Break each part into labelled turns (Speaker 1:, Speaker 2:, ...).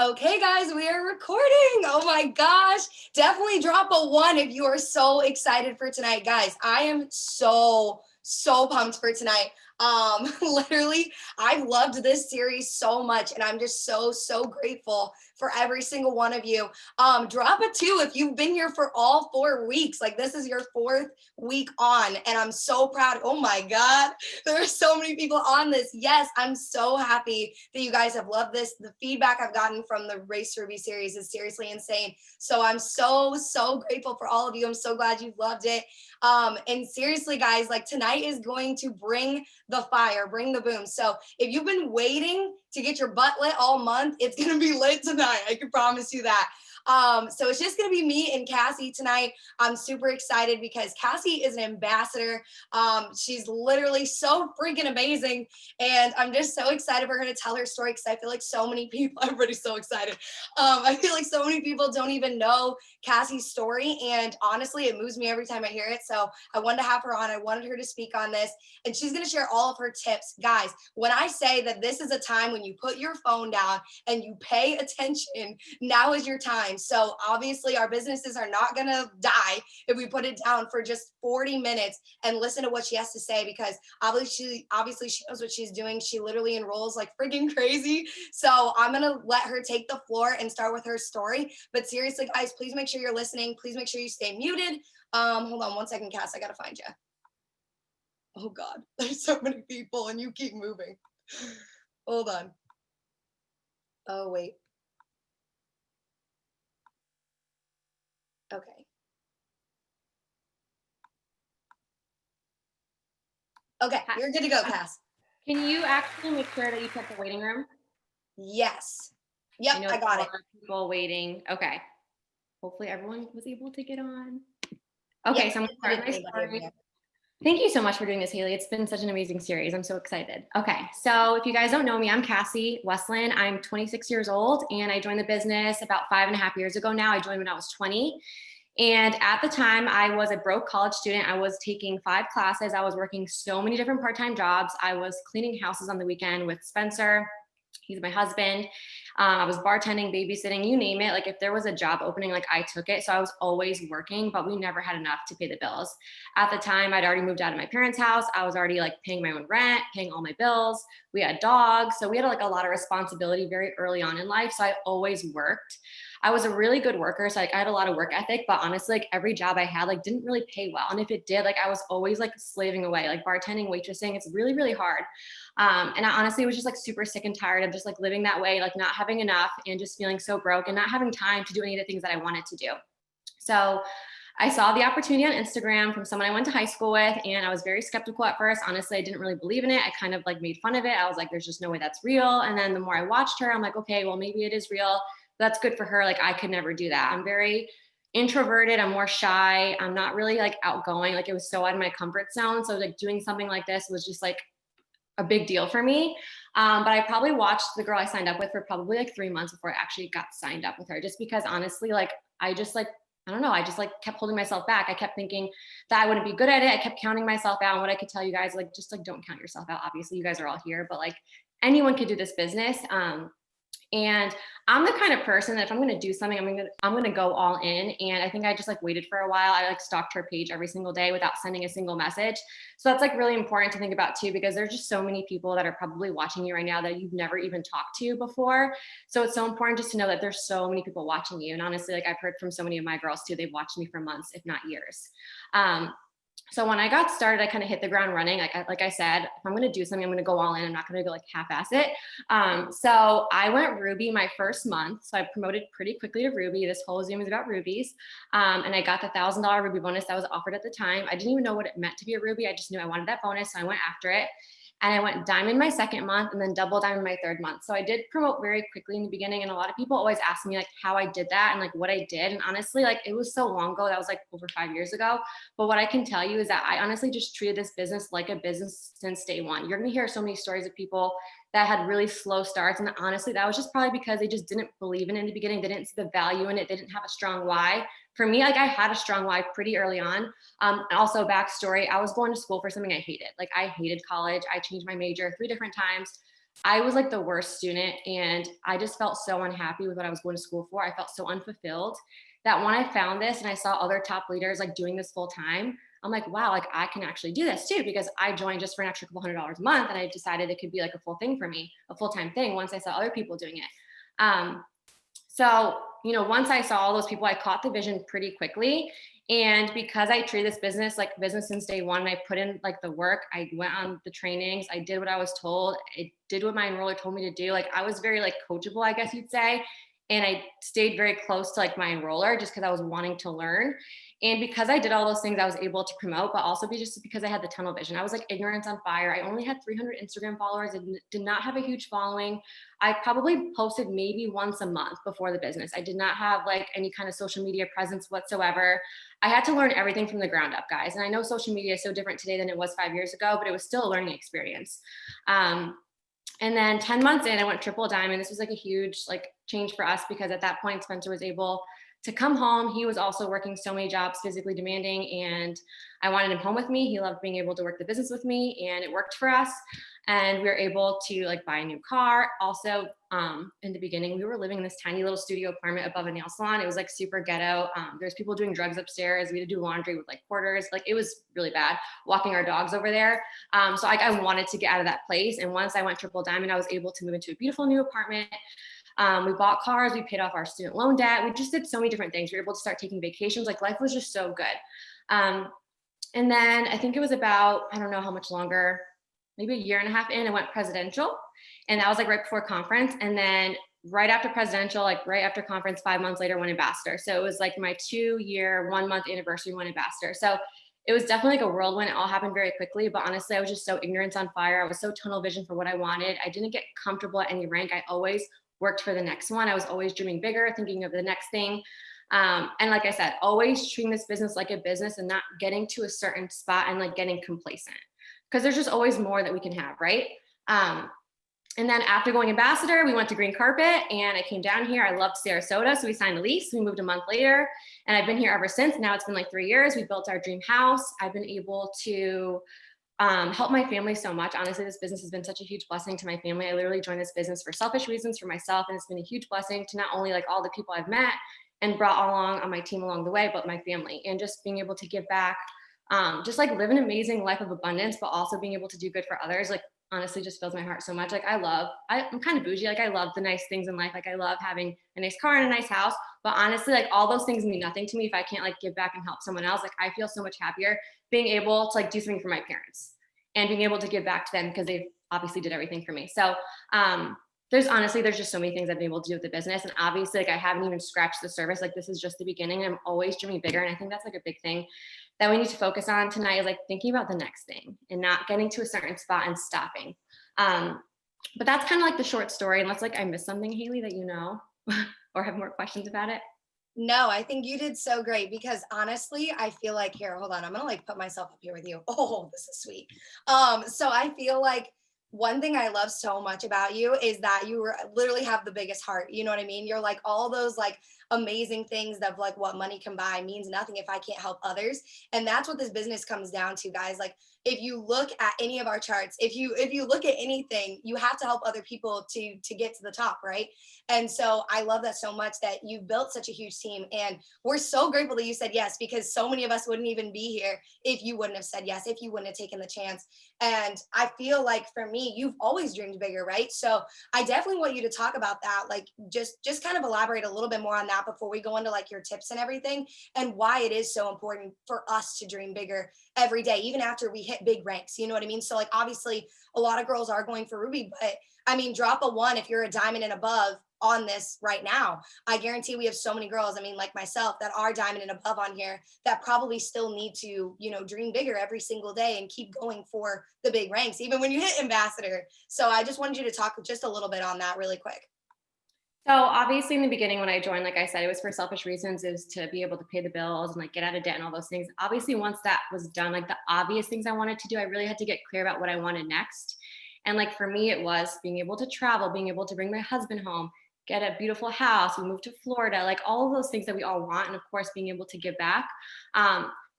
Speaker 1: Okay, guys, we are recording. Oh my gosh. Definitely drop a 1 if you are so excited for tonight. Guys, I am so pumped for tonight. Literally, I've loved this series so much, and I'm just so grateful for every single one of you. Drop a 2 if you've been here for all 4 weeks. Like, this is your 4th week on, and I'm so proud. Oh my God, there are so many people on this. Yes, I'm so happy that you guys have loved this. The feedback I've gotten from the Race Ruby series is seriously insane. So I'm so grateful for all of you. I'm so glad you've loved it. And seriously, guys, like, tonight is going to bring the fire, bring the boom. So if you've been waiting to get your butt lit all month, it's gonna be lit tonight. I can promise you that. So it's just gonna be me and Cassie tonight. I'm super excited because Cassie is an ambassador. She's literally so freaking amazing. And I'm just so excited for her to tell her story because I feel like so many people, everybody's so excited. I feel like so many people don't even know Cassie's story. And honestly, it moves me every time I hear it. So I wanted to have her on. I wanted her to speak on this. And she's going to share all of her tips. Guys, when I say that this is a time when you put your phone down and you pay attention, now is your time. So obviously our businesses are not going to die if we put it down for just 40 minutes and listen to what she has to say, because obviously she knows what she's doing. She literally enrolls like freaking crazy. So I'm going to let her take the floor and start with her story. But seriously, guys, please make sure you're listening. Please make sure you stay muted. Hold on 1 second, Cass. I got to find you. Oh God, there's so many people and you keep moving. Hold on. Oh, wait. Okay. Okay, you're good to go, Cass.
Speaker 2: Can you actually make sure that you check the waiting room?
Speaker 1: Yes. Yep, I got it.
Speaker 2: People waiting. Okay. Hopefully everyone was able to get on. Okay,
Speaker 1: Yep,
Speaker 2: so I'm gonna start my story. Thank you so much for doing this, Haley. It's been such an amazing series. I'm so excited. Okay, so if you guys don't know me, I'm Cassie Westland. I'm 26 years old, and I joined the business about 5.5 years ago now. I joined when I was 20. And at the time, I was a broke college student. I was taking 5 classes. I was working so many different part-time jobs. I was cleaning houses on the weekend with Spencer. He's my husband. I was bartending, babysitting, you name it. Like, if there was a job opening, like, I took it. So I was always working, but we never had enough to pay the bills. At the time, I'd already moved out of my parents' house. I was already like paying my own rent, paying all my bills. We had dogs. So we had like a lot of responsibility very early on in life. So I always worked. I was a really good worker. So like I had a lot of work ethic, but honestly, like every job I had like didn't really pay well. And if it did, like I was always like slaving away, like bartending, waitressing. It's really hard. And I honestly was just like super sick and tired of just like living that way, like not having enough and just feeling so broke and not having time to do any of the things that I wanted to do. So I saw the opportunity on Instagram from someone I went to high school with, and I was very skeptical at first. Honestly, I didn't really believe in it. I kind of like made fun of it. I was like, there's just no way that's real. And then the more I watched her, I'm like, okay, well, maybe it is real. That's good for her. Like, I could never do that. I'm very introverted. I'm more shy. I'm not really like outgoing. Like, it was so out of my comfort zone. So like doing something like this was just like a big deal for me. But I probably watched the girl I signed up with for probably like 3 months before I actually got signed up with her, just because honestly, like, I just like, I don't know. I just like kept holding myself back. I kept thinking that I wouldn't be good at it. I kept counting myself out. And what I could tell you guys, like, just like, don't count yourself out. Obviously you guys are all here, but like anyone could do this business. And I'm the kind of person that if I'm going to do something, I'm going to go all in. And I think I just like waited for a while. I like stalked her page every single day without sending a single message. So that's like really important to think about too, because there's just so many people that are probably watching you right now that you've never even talked to before. So it's so important just to know that there's so many people watching you. And honestly, like I've heard from so many of my girls too, they've watched me for months, if not years. So when I got started, I kind of hit the ground running. Like I said, if I'm going to do something, I'm going to go all in. I'm not going to go like half-ass it. So I went Ruby my first month. So I promoted pretty quickly to Ruby. This whole Zoom is about rubies. And I got the $1,000 Ruby bonus that was offered at the time. I didn't even know what it meant to be a Ruby. I just knew I wanted that bonus. So I went after it. And I went diamond my second month and then double diamond my third month. So I did promote very quickly in the beginning. And a lot of people always ask me like how I did that and like what I did. And honestly, like it was so long ago, that was like over 5 years ago. But what I can tell you is that I honestly just treated this business like a business since day one. You're going to hear so many stories of people that had really slow starts. And honestly, that was just probably because they just didn't believe in it in the beginning. They didn't see the value in it. They didn't have a strong why. For me, like I had a strong why pretty early on. Also, backstory, I was going to school for something I hated. Like I hated college. I changed my major 3 different times. I was like the worst student, and I just felt so unhappy with what I was going to school for. I felt so unfulfilled that when I found this and I saw other top leaders like doing this full time, I'm like, wow, like I can actually do this too, because I joined just for an extra couple $100 a month, and I decided it could be like a full thing for me, a full-time thing once I saw other people doing it. Um, so, once I saw all those people, I caught the vision pretty quickly. And because I treat this business like business since day one, I put in like the work, I went on the trainings, I did what I was told, I did what my enroller told me to do. Like I was very like coachable, I guess you'd say. And I stayed very close to like my enroller just because I was wanting to learn. And because I did all those things, I was able to promote, but also just because I had the tunnel vision. I was like ignorance on fire. I only had 300 Instagram followers and did not have a huge following. I probably posted maybe once a month before the business. I did not have like any kind of social media presence whatsoever. I had to learn everything from the ground up, guys. And I know social media is so different today than it was 5 years ago, but it was still a learning experience. And then 10 months in, I went triple diamond. This was like a huge like change for us because at that point, Spencer was able to come home. He was also working so many jobs, physically demanding, and I wanted him home with me. He loved being able to work the business with me, and it worked for us. And we were able to like buy a new car. Also, in the beginning, we were living in this tiny little studio apartment above a nail salon. It was like super ghetto. There's people doing drugs upstairs. We had to do laundry with like quarters. Like it was really bad. Walking our dogs over there. So I wanted to get out of that place. And once I went triple diamond, I was able to move into a beautiful new apartment. We bought cars, we paid off our student loan debt. We just did so many different things. We were able to start taking vacations. Like life was just so good. And then I think it was about, I don't know how much longer, maybe a year and a half in, I went presidential. And that was like right before conference. And then right after presidential, like right after conference, 5 months later, went ambassador. So it was like my 2-year, 1-month anniversary, went ambassador. So it was definitely like a whirlwind. It all happened very quickly, but honestly, I was just so ignorance on fire. I was so tunnel vision for what I wanted. I didn't get comfortable at any rank. I always worked for the next one. I was always dreaming bigger, thinking of the next thing. And like I said, always treating this business like a business and not getting to a certain spot and like getting complacent because there's just always more that we can have, right? And then after going ambassador, we went to green carpet and I came down here. I loved Sarasota. So we signed a lease. We moved a month later and I've been here ever since. Now it's been like 3 years. We built our dream house. I've been able to help my family so much. Honestly, this business has been such a huge blessing to my family. I literally joined this business for selfish reasons for myself. And it's been a huge blessing to not only like all the people I've met and brought along on my team along the way, but my family and just being able to give back, just like live an amazing life of abundance, but also being able to do good for others. Like honestly just fills my heart so much. Like I'm kind of bougie. Like I love the nice things in life. Like I love having a nice car and a nice house, but honestly, like all those things mean nothing to me if I can't like give back and help someone else. Like I feel so much happier being able to like do something for my parents and being able to give back to them because they obviously did everything for me. So, there's just so many things I've been able to do with the business. And obviously like I haven't even scratched the surface. Like this is just the beginning. I'm always dreaming bigger. And I think that's like a big thing that we need to focus on tonight is like thinking about the next thing and not getting to a certain spot and stopping. But that's kind of like the short story. Unless like I missed something, Haley, that you know, or have more questions about it.
Speaker 1: No, I think you did so great because honestly, I feel like here, hold on, I'm gonna like put myself up here with you. Oh, this is sweet. So I feel like one thing I love so much about you is that literally have the biggest heart. You know what I mean? You're like all those like amazing things of like what money can buy means nothing if I can't help others. And that's what this business comes down to, guys. Like if you look at any of our charts, if you look at anything, you have to help other people to get to the top, right? And so I love that so much that you've built such a huge team. And we're so grateful that you said yes, because so many of us wouldn't even be here if you wouldn't have said yes, if you wouldn't have taken the chance. And I feel like for me, you've always dreamed bigger, right? So I definitely want you to talk about that. Like just kind of elaborate a little bit more on that before we go into like your tips and everything and why it is so important for us to dream bigger every day, even after we hit big ranks. You know what I mean? So like obviously a lot of girls are going for Ruby, but I mean, drop a 1 if you're a diamond and above on this right now. I guarantee we have so many girls, I mean, like myself, that are diamond and above on here that probably still need to, dream bigger every single day and keep going for the big ranks, even when you hit ambassador. So I just wanted you to talk just a little bit on that really quick.
Speaker 2: So obviously in the beginning when I joined, like I said, it was for selfish reasons, is to be able to pay the bills and like get out of debt and all those things. Obviously, once that was done, like the obvious things I wanted to do, I really had to get clear about what I wanted next. And like for me, it was being able to travel, being able to bring my husband home, get a beautiful house. We moved to Florida, like all of those things that we all want. And of course, being able to give back.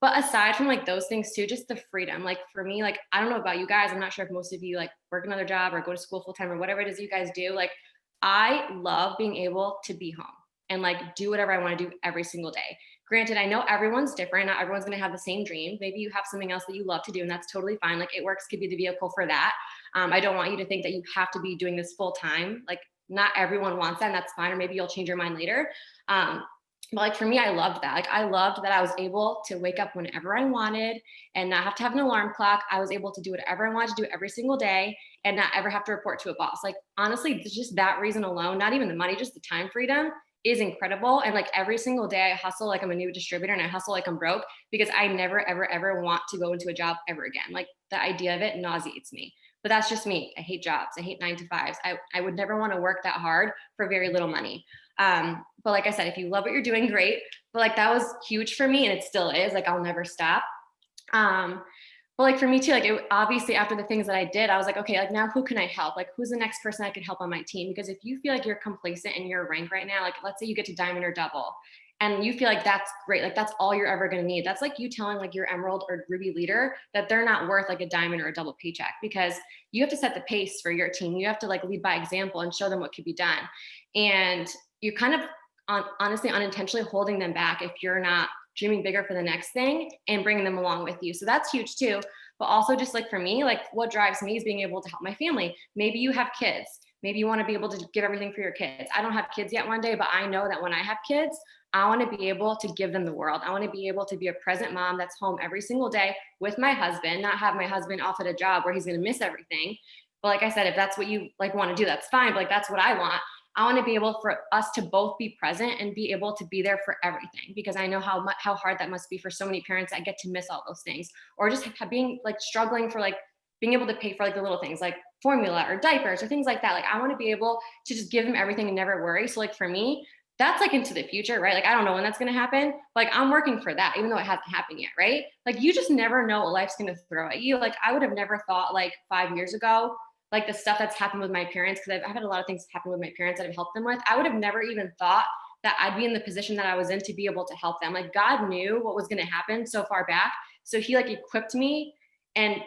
Speaker 2: But aside from like those things too, just the freedom, like for me, like, I don't know about you guys. I'm not sure if most of you like work another job or go to school full time or whatever it is you guys do. Like, I love being able to be home and like do whatever I want to do every single day. Granted, I know everyone's different. Not everyone's going to have the same dream. Maybe you have something else that you love to do, and that's totally fine. Like, It Works could be the vehicle for that. I don't want you to think that you have to be doing this full time. Like, not everyone wants that, and that's fine. Or maybe you'll change your mind later. Um, but like for me, I loved that. Like, I loved that I was able to wake up whenever I wanted and not have to have an alarm clock. I was able to do whatever I wanted to do every single day and not ever have to report to a boss. Like, honestly, just that reason alone, not even the money, just the time freedom is incredible. And like every single day I hustle like I'm a new distributor, and I hustle like I'm broke, because I never, ever, ever want to go into a job ever again. Like, the idea of it nauseates me. But that's just me. I hate jobs. I hate 9 to 5s. I would never want to work that hard for very little money. But like I said, if you love what you're doing, great. But like, that was huge for me, and it still is. Like, I'll never stop. Um, but like for me too, like, obviously after the things that I did, I was like, okay, like, now who can I help? Like, who's the next person I could help on my team? Because if you feel like you're complacent in your rank right now, like let's say you get to diamond or double and you feel like that's great, like that's all you're ever going to need. That's like you telling like your emerald or ruby leader that they're not worth like a diamond or a double paycheck, because you have to set the pace for your team. You have to like lead by example and show them what could be done. And you're kind of honestly unintentionally holding them back if you're not dreaming bigger for the next thing and bringing them along with you. So that's huge too. But also, just like for me, like what drives me is being able to help my family. Maybe you have kids. Maybe you want to be able to give everything for your kids. I don't have kids yet one day, but I know that when I have kids, I want to be able to give them the world. I want to be able to be a present mom that's home every single day with my husband, not have my husband off at a job where he's going to miss everything. But like I said, if that's what you like want to do, that's fine. But like, that's what I want. I want to be able for us to both be present and be able to be there for everything, because I know how hard that must be for so many parents that get to miss all those things, or just being like struggling for like being able to pay for like the little things like formula or diapers or things like that. Like, I want to be able to just give them everything and never worry. So like for me, that's like into the future, right? Like, I don't know when that's going to happen. Like, I'm working for that, even though it hasn't happened yet, right? Like, you just never know what life's going to throw at you. Like, I would have never thought like 5 years ago, like the stuff that's happened with my parents, because I've had a lot of things happen with my parents that I've helped them with. I would have never even thought that I'd be in the position that I was in to be able to help them. Like, God knew what was going to happen so far back. So he like equipped me and,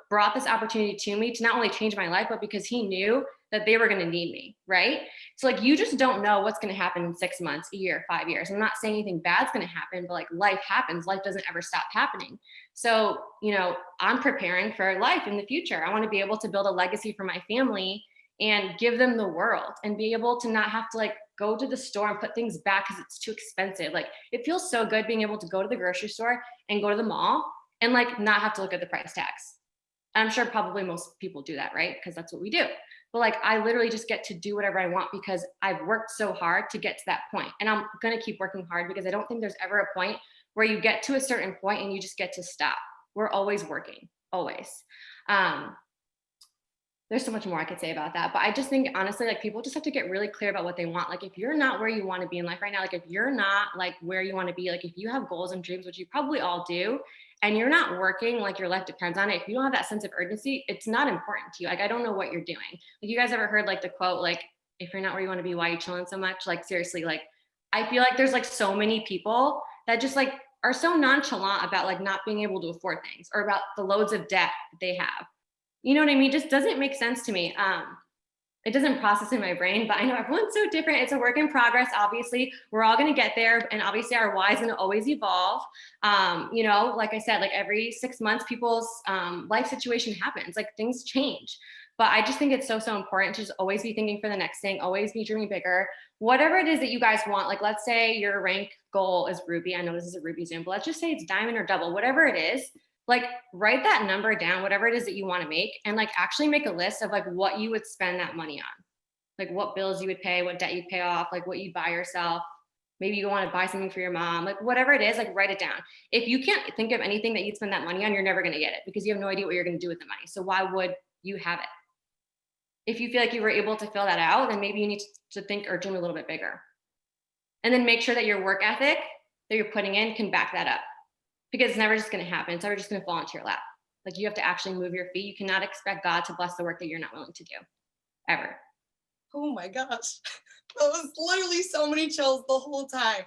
Speaker 2: brought this opportunity to me to not only change my life, but because he knew that they were going to need me. Right. So like, you just don't know what's going to happen in 6 months, a year, 5 years. I'm not saying anything bad's going to happen, but like, life happens. Life doesn't ever stop happening. So, I'm preparing for life in the future. I want to be able to build a legacy for my family and give them the world, and be able to not have to like go to the store and put things back because it's too expensive. Like, it feels so good being able to go to the grocery store and go to the mall and like not have to look at the price tags. I'm sure probably most people do that, right? Because that's what we do. But like, I literally just get to do whatever I want because I've worked so hard to get to that point. And I'm going to keep working hard, because I don't think there's ever a point where you get to a certain point and you just get to stop. We're always working, always. Um, there's so much more I could say about that. But I just think, honestly, like, people just have to get really clear about what they want. Like, if you're not where you want to be in life right now, like if you're not like where you want to be, like if you have goals and dreams, which you probably all do, and you're not working like your life depends on it, if you don't have that sense of urgency, it's not important to you. Like, I don't know what you're doing. Like, you guys ever heard like the quote, like, if you're not where you want to be, why are you chilling so much? Like, seriously, like, I feel like there's like so many people that just like are so nonchalant about like not being able to afford things, or about the loads of debt that they have. You know what I mean? Just doesn't make sense to me. It doesn't process in my brain, but I know everyone's so different. It's a work in progress. Obviously, we're all going to get there. And obviously our why is going to always evolve. Like I said, like every 6 months, people's life situation happens, like things change. But I just think it's so, so important to just always be thinking for the next thing, always be dreaming bigger. Whatever it is that you guys want, like let's say your rank goal is Ruby. I know this is a Ruby Zoom, but let's just say it's diamond or double, whatever it is. Like, write that number down, whatever it is that you want to make, and like actually make a list of like what you would spend that money on, like what bills you would pay, what debt you'd pay off, like what you buy yourself. Maybe you want to buy something for your mom, like whatever it is, like write it down. If you can't think of anything that you'd spend that money on, you're never going to get it, because you have no idea what you're going to do with the money. So why would you have it? If you feel like you were able to fill that out, then maybe you need to think or dream a little bit bigger. And then make sure that your work ethic that you're putting in can back that up. Because it's never just going to happen. It's never just going to fall into your lap. Like, you have to actually move your feet. You cannot expect God to bless the work that you're not willing to do, ever.
Speaker 1: Oh my gosh. That was literally so many chills the whole time.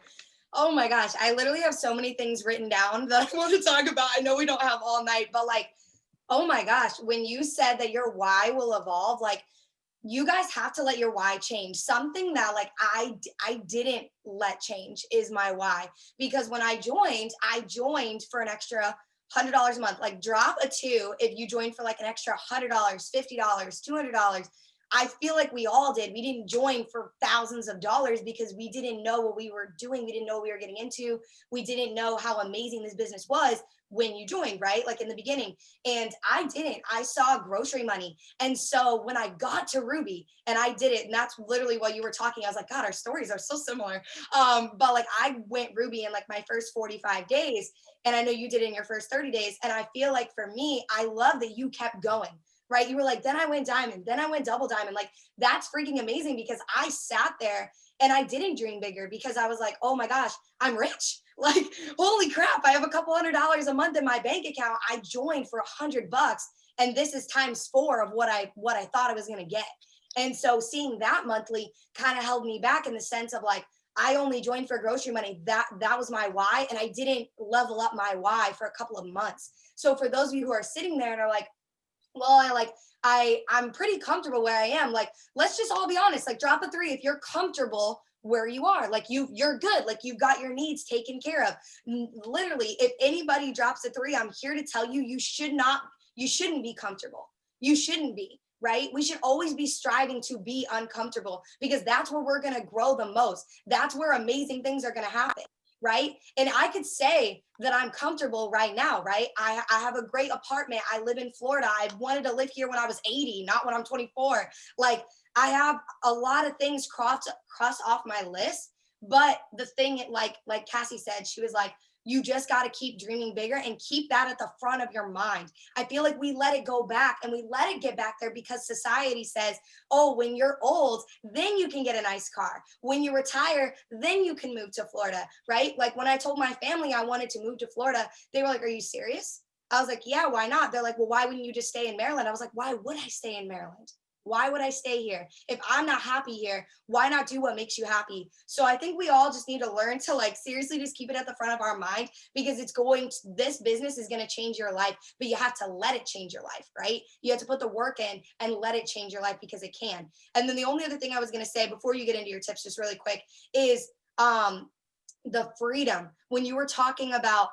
Speaker 1: Oh my gosh, I literally have so many things written down that I want to talk about. I know we don't have all night, but like, oh my gosh, when you said that your why will evolve, like you guys have to let your why change. Something that like I didn't let change is my why, because when I joined for an extra $100 a month. Like drop a two if you joined for like an extra $100, $50, $200. I feel like we all did. We didn't join for thousands of dollars because we didn't know what we were doing. We didn't know what we were getting into. We didn't know how amazing this business was when you joined, right? Like in the beginning. And I didn't. I saw grocery money. And so when I got to Ruby and I did it, and that's literally while you were talking, I was like, God, our stories are so similar. But like I went Ruby in like my first 45 days, and I know you did it in your first 30 days. And I feel like for me, I love that you kept going, right? You were like, then I went diamond, then I went double diamond. Like that's freaking amazing, because I sat there and I didn't dream bigger because I was like, oh my gosh, I'm rich. Like, holy crap, I have a couple $100 a month in my bank account. I joined for $100, and this is times 4 of what I thought I was going to get. And so seeing that monthly kind of held me back in the sense of like, I only joined for grocery money. That was my why. And I didn't level up my why for a couple of months. So for those of you who are sitting there and are like, well, I'm pretty comfortable where I am. Like, let's just all be honest, like drop a 3 if you're comfortable where you are. Like you're good. Like you've got your needs taken care of. Literally, if anybody drops a 3, I'm here to tell you, you shouldn't be comfortable. You shouldn't be, right? We should always be striving to be uncomfortable, because that's where we're going to grow the most. That's where amazing things are going to happen. Right. And I could say that I'm comfortable right now, right? I have a great apartment. I live in Florida. I wanted to live here when I was 80, not when I'm 24. Like I have a lot of things crossed off my list. But the thing, like Cassie said, she was like, you just got to keep dreaming bigger and keep that at the front of your mind. I feel like we let it go back, and we let it get back there because society says, oh, when you're old, then you can get a nice car. When you retire, then you can move to Florida, right? Like when I told my family I wanted to move to Florida, they were like, are you serious? I was like, yeah, why not? They're like, well, why wouldn't you just stay in Maryland? I was like, why would I stay in Maryland? Why would I stay here? If I'm not happy here, why not do what makes you happy? So I think we all just need to learn to like seriously just keep it at the front of our mind, because this business is going to change your life, but you have to let it change your life, right? You have to put the work in and let it change your life, because it can. And then the only other thing I was going to say before you get into your tips, just really quick, is the freedom. When you were talking about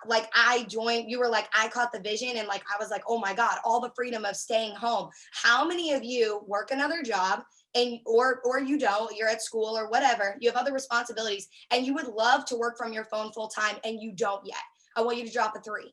Speaker 1: like I joined, you were like, I caught the vision, and like I was like, oh my God, all the freedom of staying home. How many of you work another job, and or you don't, you're at school or whatever, you have other responsibilities, and you would love to work from your phone full time and you don't yet? I want you to drop a 3.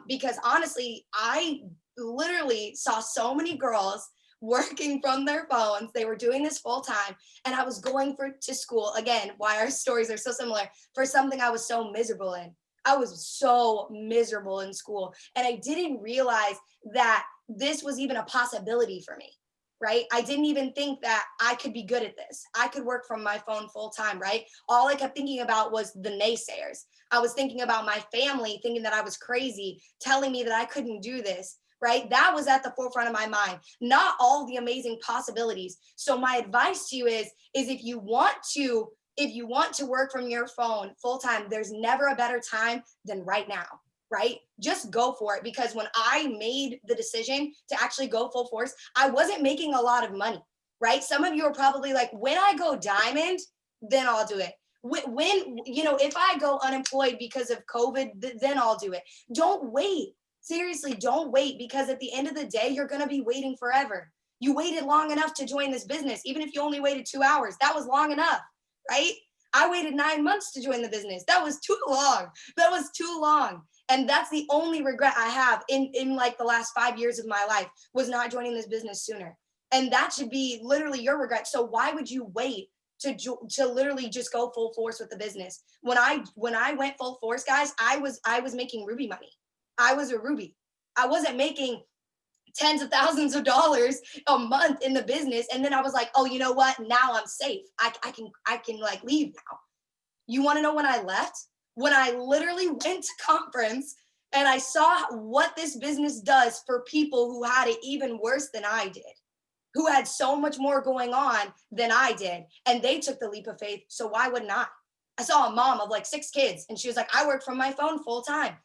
Speaker 1: Because honestly, I literally saw so many girls working from their phones. They were doing this full time, and I was going to school again. Why our stories are so similar, for something I was so miserable in. I was so miserable in school, and I didn't realize that this was even a possibility for me, right? I didn't even think that I could be good at this. I could work from my phone full time, right? All I kept thinking about was the naysayers. I was thinking about my family thinking that I was crazy, telling me that I couldn't do this, right? That was at the forefront of my mind, not all the amazing possibilities. So my advice to you is if you want to work from your phone full time, there's never a better time than right now, right? Just go for it. Because when I made the decision to actually go full force, I wasn't making a lot of money, right? Some of you are probably like, when I go diamond, then I'll do it. When if I go unemployed because of COVID, then I'll do it. Don't wait. Seriously, don't wait, because at the end of the day, you're going to be waiting forever. You waited long enough to join this business. Even if you only waited 2 hours, that was long enough, right? I waited 9 months to join the business. That was too long. That was too long. And that's the only regret I have in like the last 5 years of my life, was not joining this business sooner. And that should be literally your regret. So why would you wait to literally just go full force with the business? When I went full force, guys, I was making Ruby money. I was a Ruby. I wasn't making tens of thousands of dollars a month in the business. And then I was like, oh, you know what? Now I'm safe. I can like leave now. You want to know when I left? When I literally went to conference and I saw what this business does for people who had it even worse than I did, who had so much more going on than I did. And they took the leap of faith. So why wouldn't I? I saw a mom of like 6 kids and she was like, I work from my phone full time.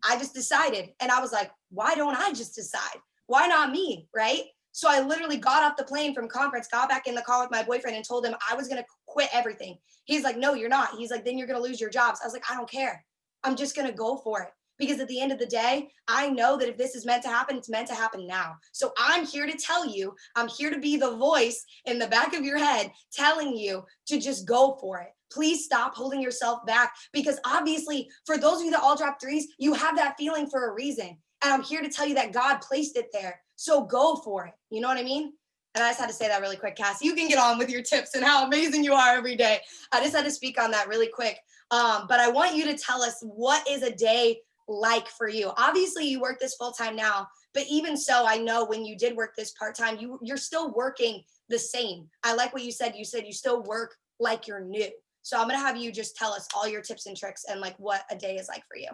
Speaker 1: I just decided. And I was like, why don't I just decide? Why not me? Right. So I literally got off the plane from conference, got back in the car with my boyfriend and told him I was going to quit everything. He's like, no, you're not. He's like, then you're going to lose your jobs. I was like, I don't care. I'm just going to go for it. Because at the end of the day, I know that if this is meant to happen, it's meant to happen now. So I'm here to tell you, I'm here to be the voice in the back of your head telling you to just go for it. Please stop holding yourself back, because obviously for those of you that all drop threes, you have that feeling for a reason. And I'm here to tell you that God placed it there. So go for it. You know what I mean? And I just had to say that really quick, Cass. You can get on with your tips and how amazing you are every day. I just had to speak on that really quick. But I want you to tell us, what is a day like for you? Obviously you work this full time now, but even so, I know when you did work this part time, you're still working the same. I like what you said. You said you still work like you're new. So I'm going to have you just tell us all your tips and tricks and like what a day is like for you.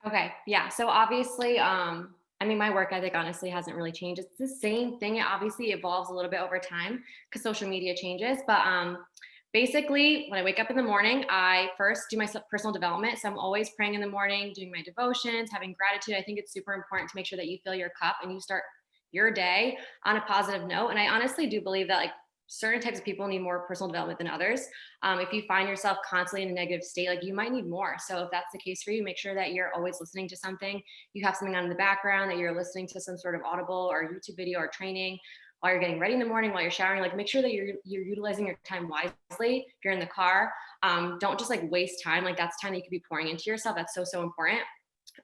Speaker 2: Okay. Yeah. So obviously, I mean, my work ethic honestly hasn't really changed. It's the same thing. It obviously evolves a little bit over time because social media changes. But basically, when I wake up in the morning, I first do my personal development. So I'm always praying in the morning, doing my devotions, having gratitude. I think it's super important to make sure that you fill your cup and you start your day on a positive note. And I honestly do believe that like certain types of people need more personal development than others. If you find yourself constantly in a negative state, like you might need more. So if that's the case for you, make sure that you're always listening to something. You have something on in the background, that you're listening to some sort of Audible or YouTube video or training while you're getting ready in the morning, while you're showering. Like make sure that you're utilizing your time wisely. If you're in the car, don't just like waste time. Like that's time that you could be pouring into yourself. That's so, so important.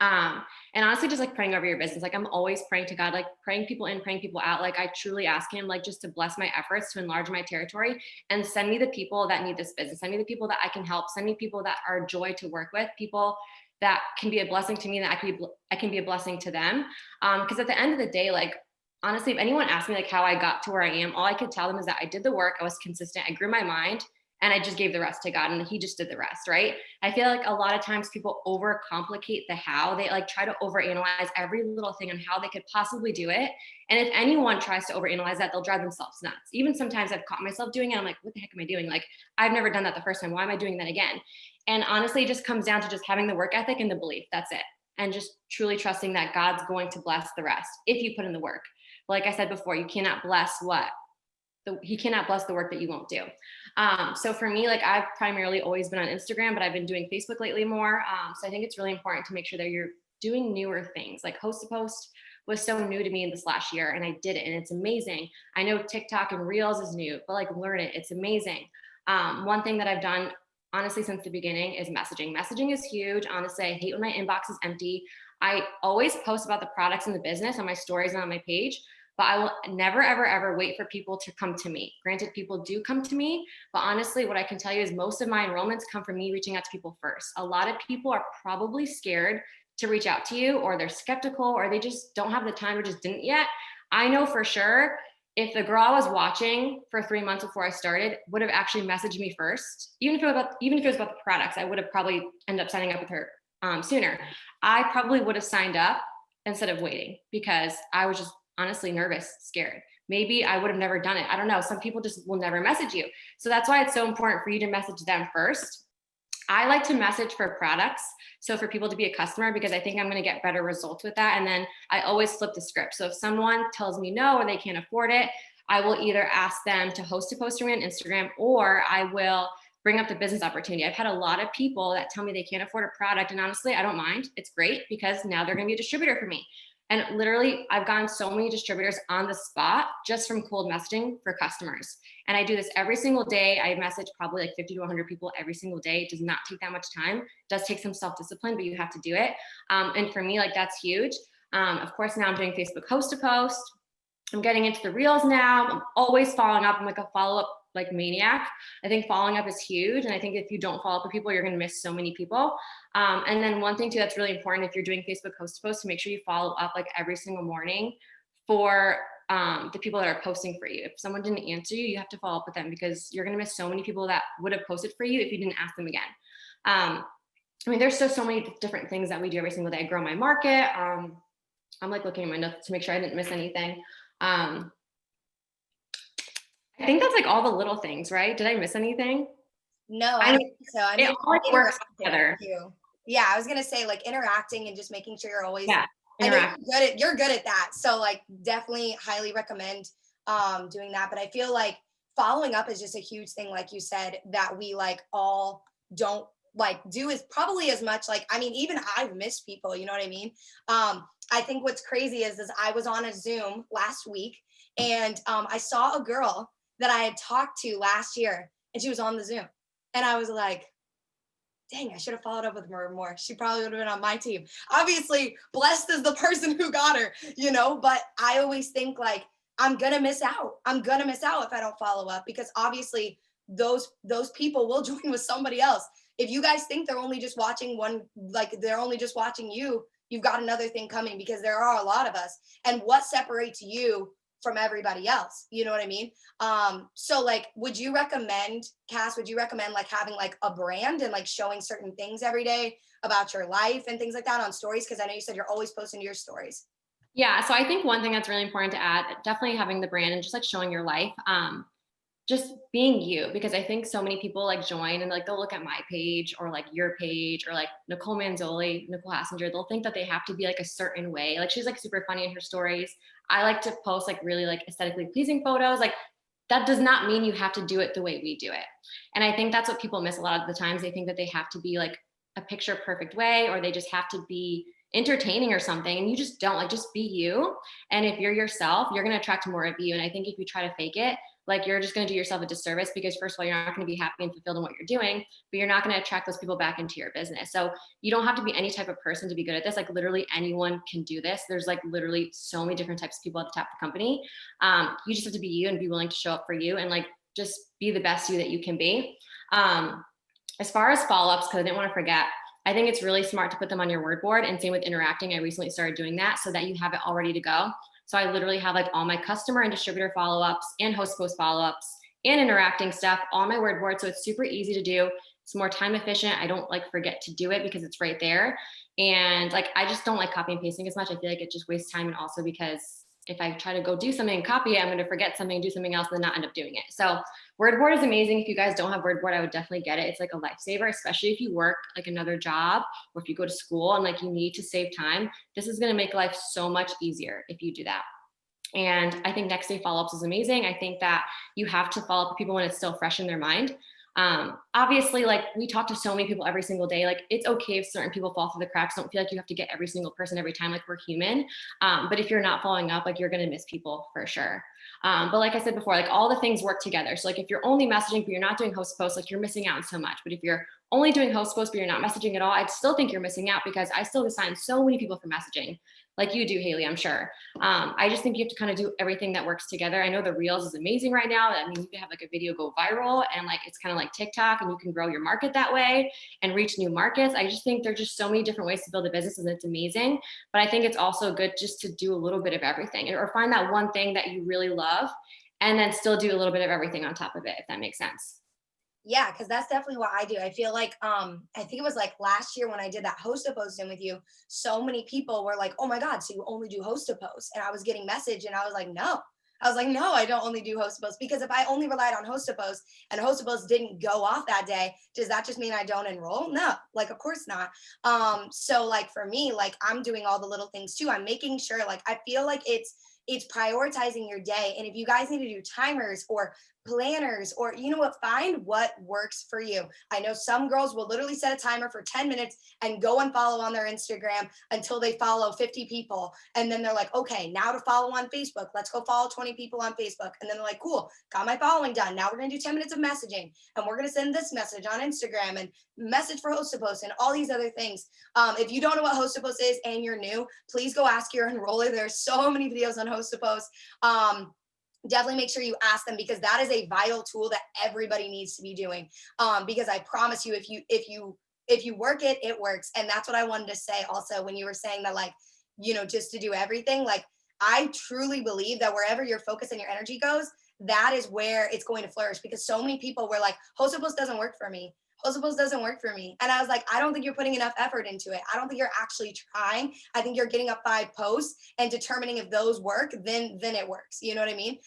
Speaker 2: And honestly, just like praying over your business. Like I'm always praying to God, like praying people in, praying people out. Like I truly ask him, like just to bless my efforts, to enlarge my territory and send me the people that need this business. Send me the people that I can help. Send me people that are joy to work with, people that can be a blessing to me, that I can be a blessing to them. Cause at the end of the day, like, honestly, if anyone asked me like how I got to where I am, all I could tell them is that I did the work. I was consistent. I grew my mind. And I just gave the rest to God and he just did the rest, right? I feel like a lot of times people overcomplicate the how. They like try to overanalyze every little thing on how they could possibly do it. And if anyone tries to overanalyze that, they'll drive themselves nuts. Even sometimes I've caught myself doing it. I'm like, what the heck am I doing? Like, I've never done that the first time. Why am I doing that again? And honestly, it just comes down to just having the work ethic and the belief. That's it. And just truly trusting that God's going to bless the rest if you put in the work. Like I said before, you cannot bless what? He cannot bless the work that you won't do. So for me, like I've primarily always been on Instagram, but I've been doing Facebook lately more. So I think it's really important to make sure that you're doing newer things. Like host to post was so new to me in this last year and I did it and it's amazing. I know TikTok and Reels is new, but like learn it. It's amazing. One thing that I've done honestly since the beginning is messaging. Messaging is huge. Honestly, I hate when my inbox is empty. I always post about the products in the business on my stories and on my page, but I will never, ever, ever wait for people to come to me. Granted, people do come to me, but honestly, what I can tell you is most of my enrollments come from me reaching out to people first. A lot of people are probably scared to reach out to you, or they're skeptical, or they just don't have the time or just didn't yet. I know for sure if the girl I was watching for 3 months before I started would have actually messaged me first, even if it was about the products, I would have probably ended up signing up with her sooner. I probably would have signed up instead of waiting because I was just honestly nervous, scared. Maybe I would have never done it. I don't know. Some people just will never message you. So that's why it's so important for you to message them first. I like to message for products. So for people to be a customer, because I think I'm going to get better results with that. And then I always flip the script. So if someone tells me no, or they can't afford it, I will either ask them to host a post for me on Instagram, or I will bring up the business opportunity. I've had a lot of people that tell me they can't afford a product. And honestly, I don't mind. It's great because now they're going to be a distributor for me. And literally, I've gotten so many distributors on the spot just from cold messaging for customers. And I do this every single day. I message probably like 50 to 100 people every single day. It does not take that much time. It does take some self-discipline, but you have to do it. And for me, like that's huge. Of course, now I'm doing Facebook host to post. I'm getting into the reels now. I'm always following up. I'm like a follow-up like maniac. I think following up is huge. And I think if you don't follow up with people, you're going to miss so many people. And then one thing too, that's really important if you're doing Facebook host to post, to make sure you follow up like every single morning for the people that are posting for you. If someone didn't answer you, you have to follow up with them because you're going to miss so many people that would have posted for you if you didn't ask them again. I mean, there's so many different things that we do every single day. I grow my market. I'm like looking at my notes to make sure I didn't miss anything. I think that's like all the little things, right? Did I miss anything?
Speaker 1: No, I
Speaker 2: I know
Speaker 1: think so. I
Speaker 2: it
Speaker 1: mean,
Speaker 2: all like works
Speaker 1: interacting
Speaker 2: together.
Speaker 1: too. Yeah, I was gonna say like interacting and just making sure you're always.
Speaker 2: Yeah,
Speaker 1: I know
Speaker 2: interact.
Speaker 1: you're good at that. So like definitely highly recommend doing that. But I feel like following up is just a huge thing, like you said, that we like all don't like do is probably as much like I mean, even I've missed people, you know what I mean? I think what's crazy is I was on a Zoom last week and I saw a girl that I had talked to last year and she was on the Zoom. And I was like, dang, I should have followed up with her more. She probably would have been on my team. Obviously, blessed is the person who got her, you know, but I always think like I'm gonna miss out. I'm gonna miss out if I don't follow up because obviously those people will join with somebody else. If you guys think they're only just watching one, like they're only just watching you, you've got another thing coming because there are a lot of us. And what separates you from everybody else? You know what I mean? So like, would you recommend, Cass, would you recommend like having like a brand and like showing certain things every day about your life and things like that on stories? Because I know you said you're always posting your stories.
Speaker 2: Yeah, so I think one thing that's really important to add, definitely having the brand and just like showing your life. Just being you, because I think so many people like join and like they'll look at my page or like your page or like Nicole Manzoli, Nicole Hassinger, they'll think that they have to be like a certain way. Like she's like super funny in her stories. I like to post like really like aesthetically pleasing photos. Like that does not mean you have to do it the way we do it. And I think that's what people miss a lot of the times. They think that they have to be like a picture perfect way, or they just have to be entertaining or something. And you just don't. Like, just be you. And if you're yourself, you're going to attract more of you. And I think if you try to fake it, like you're just going to do yourself a disservice, because first of all, you're not going to be happy and fulfilled in what you're doing, but you're not going to attract those people back into your business. So you don't have to be any type of person to be good at this. Like literally anyone can do this. There's like literally so many different types of people at the top of the company. You just have to be you and be willing to show up for you and like just be the best you that you can be. As far as follow-ups, because I didn't want to forget, I think it's really smart to put them on your word board, and same with interacting. I recently started doing that so that you have it all ready to go. So I literally have like all my customer and distributor follow-ups and host post follow-ups and interacting stuff on my word board. So it's super easy to do. It's more time efficient. I don't like forget to do it because it's right there. And like, I just don't like copy and pasting as much. I feel like it just wastes time. And also because if I try to go do something and copy it, I'm going to forget something, do something else, and then not end up doing it. So Wordboard is amazing. If you guys don't have Wordboard, I would definitely get it. It's like a lifesaver, especially if you work like another job or if you go to school and like you need to save time. This is going to make life so much easier if you do that. And I think next day follow-ups is amazing. I think that you have to follow up with people when it's still fresh in their mind. Obviously, like we talk to so many people every single day. Like it's okay if certain people fall through the cracks. Don't feel like you have to get every single person every time. Like we're human. But if you're not following up, like you're going to miss people for sure. But like I said before, like all the things work together. So like if you're only messaging, but you're not doing host posts, like you're missing out on so much. But if you're only doing host posts, but you're not messaging at all, I still think you're missing out, because I still assign so many people for messaging, like you do, Haley, I'm sure. I just think you have to kind of do everything that works together. I know the Reels is amazing right now. That means you can have like a video go viral, and like it's kind of like TikTok, and you can grow your market that way and reach new markets. I just think there's just so many different ways to build a business, and it's amazing. But I think it's also good just to do a little bit of everything, or find that one thing that you really love and then still do a little bit of everything on top of it, if that makes sense.
Speaker 1: Yeah, because that's definitely what I do. I feel like I think it was like last year when I did that host a post in with you, so many people were like, oh my God, so you only do host a post. And I was getting message and I was like, no. I was like, no, I don't only do host a post, because if I only relied on host a post and host a post didn't go off that day, does that just mean I don't enroll? No, like of course not. So like for me, like I'm doing all the little things too. I'm making sure, like I feel like it's prioritizing your day. And if you guys need to do timers or planners, or you know what, find what works for you. I know some girls will literally set a timer for 10 minutes and go and follow on their Instagram until they follow 50 people, and then they're like, okay, now to follow on Facebook, let's go follow 20 people on Facebook, and then they're like, cool, got my following done, now we're going to do 10 minutes of messaging, and we're going to send this message on Instagram and message for host to post and all these other things. If you don't know what host to post is and you're new, please go ask your enroller. There's so many videos on host to post. Definitely make sure you ask them, because that is a vital tool that everybody needs to be doing. Because I promise you, if you work it, it works. And that's what I wanted to say also when you were saying that, like, you know, just to do everything. Like, I truly believe that wherever your focus and your energy goes, that is where it's going to flourish. Because so many people were like, host post doesn't work for me. Host post doesn't work for me. And I was like, I don't think you're putting enough effort into it. I don't think you're actually trying. I think you're getting up 5 posts and determining if those work, then it works. You know what I mean?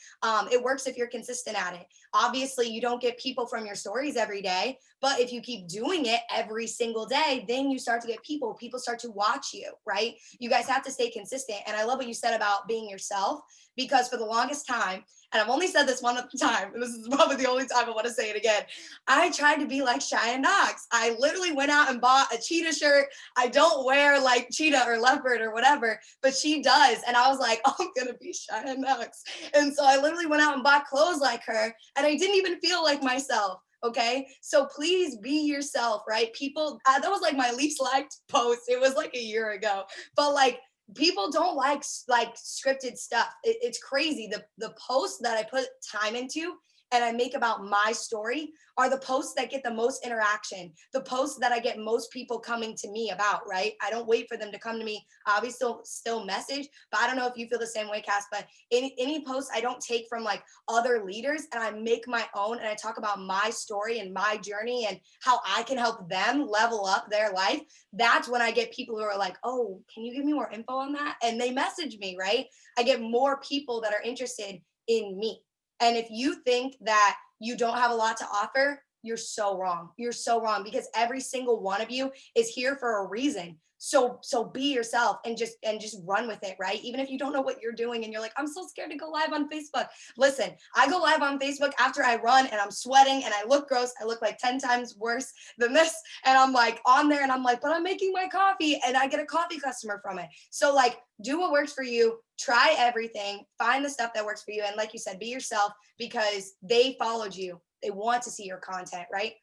Speaker 1: It works if you're consistent at it. Obviously, you don't get people from your stories every day, but if you keep doing it every single day, then you start to get people. People start to watch you, right? You guys have to stay consistent. And I love what you said about being yourself, because for the longest time, and I've only said this one time, and this is probably the only time I want to say it again, I tried to be like Cheyenne Knox. I literally went out and bought a cheetah shirt. I don't wear like cheetah or leopard or whatever, but she does. And I was like, oh, I'm going to be Cheyenne Knox. And so I literally went out and bought clothes like her, and I didn't even feel like myself. Okay. So please be yourself, right? People, that was like my least liked post. It was like a year ago, but like, people don't like scripted stuff. It's crazy. The posts that I put time into and I make about my story are the posts that get the most interaction, the posts that I get most people coming to me about, right? I don't wait for them to come to me. Obviously still message, but I don't know if you feel the same way, Cass, but any posts I don't take from like other leaders, and I make my own, and I talk about my story and my journey and how I can help them level up their life. That's when I get people who are like, oh, can you give me more info on that? And they message me, right? I get more people that are interested in me. And if you think that you don't have a lot to offer, you're so wrong. You're so wrong, because every single one of you is here for a reason. So be yourself and just run with it, right? Even if you don't know what you're doing and you're like, I'm so scared to go live on Facebook. Listen, I go live on Facebook after I run and I'm sweating and I look gross. I look like 10 times worse than this. And I'm like on there and I'm like, but I'm making my coffee and I get a coffee customer from it. So like, do what works for you, try everything, find the stuff that works for you. And like you said, be yourself, because they followed you. They want to see your content, right?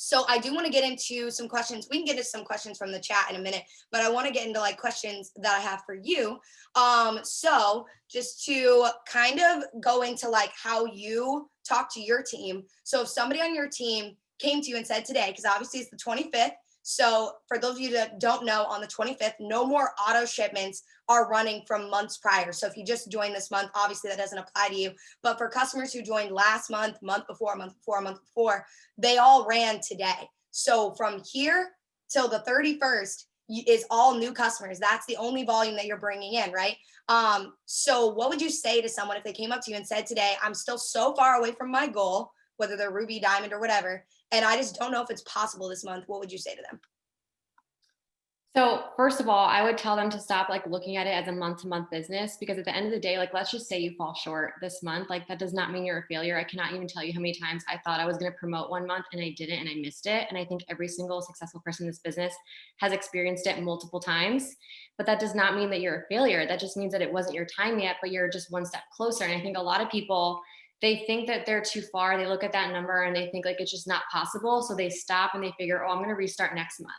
Speaker 1: So I do want to get into some questions. We can get into some questions from the chat in a minute, but I want to get into like questions that I have for you. So just to kind of go into like how you talk to your team. So if somebody on your team came to you and said today, because obviously it's the 25th. So for those of you that don't know, on the 25th, no more auto shipments are running from months prior. So if you just joined this month, obviously that doesn't apply to you. But for customers who joined last month, month before, they all ran today. So from here till the 31st is all new customers. That's the only volume that you're bringing in, right? So what would you say to someone if they came up to you and said today, I'm still so far away from my goal, whether they're Ruby, Diamond, or whatever, and I just don't know if it's possible this month? What would you say to them?
Speaker 2: So first of all, I would tell them to stop like looking at it as a month-to-month business, because at the end of the day, like, let's just say you fall short this month. Like, that does not mean you're a failure. I cannot even tell you how many times I thought I was going to promote one month and I didn't, and I missed it. And I think every single successful person in this business has experienced it multiple times, but that does not mean that you're a failure. That just means that it wasn't your time yet, but you're just one step closer. And I think a lot of people, they think that they're too far. They look at that number and they think like it's just not possible. So they stop and they figure, oh, I'm going to restart next month.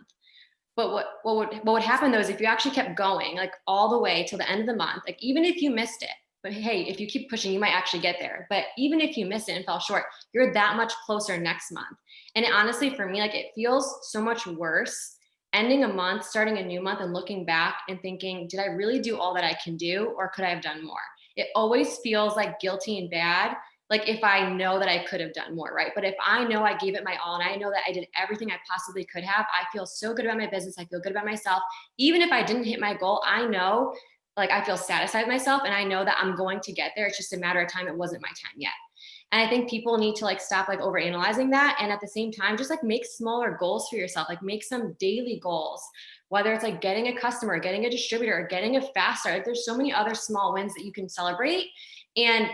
Speaker 2: But what would happen though is if you actually kept going like all the way till the end of the month, like even if you missed it, but hey, if you keep pushing, you might actually get there. But even if you missed it and fell short, you're that much closer next month. And it, honestly, for me, like it feels so much worse ending a month, starting a new month and looking back and thinking, did I really do all that I can do, or could I have done more? It always feels like guilty and bad, like if I know that I could have done more, right? But if I know I gave it my all and I know that I did everything I possibly could have, I feel so good about my business. I feel good about myself. Even if I didn't hit my goal, I know, like, I feel satisfied with myself and I know that I'm going to get there. It's just a matter of time. It wasn't my time yet. And I think people need to like stop like overanalyzing that. And at the same time, just like make smaller goals for yourself, like make some daily goals, whether it's like getting a customer, getting a distributor, or getting a fast start. Like, there's so many other small wins that you can celebrate. And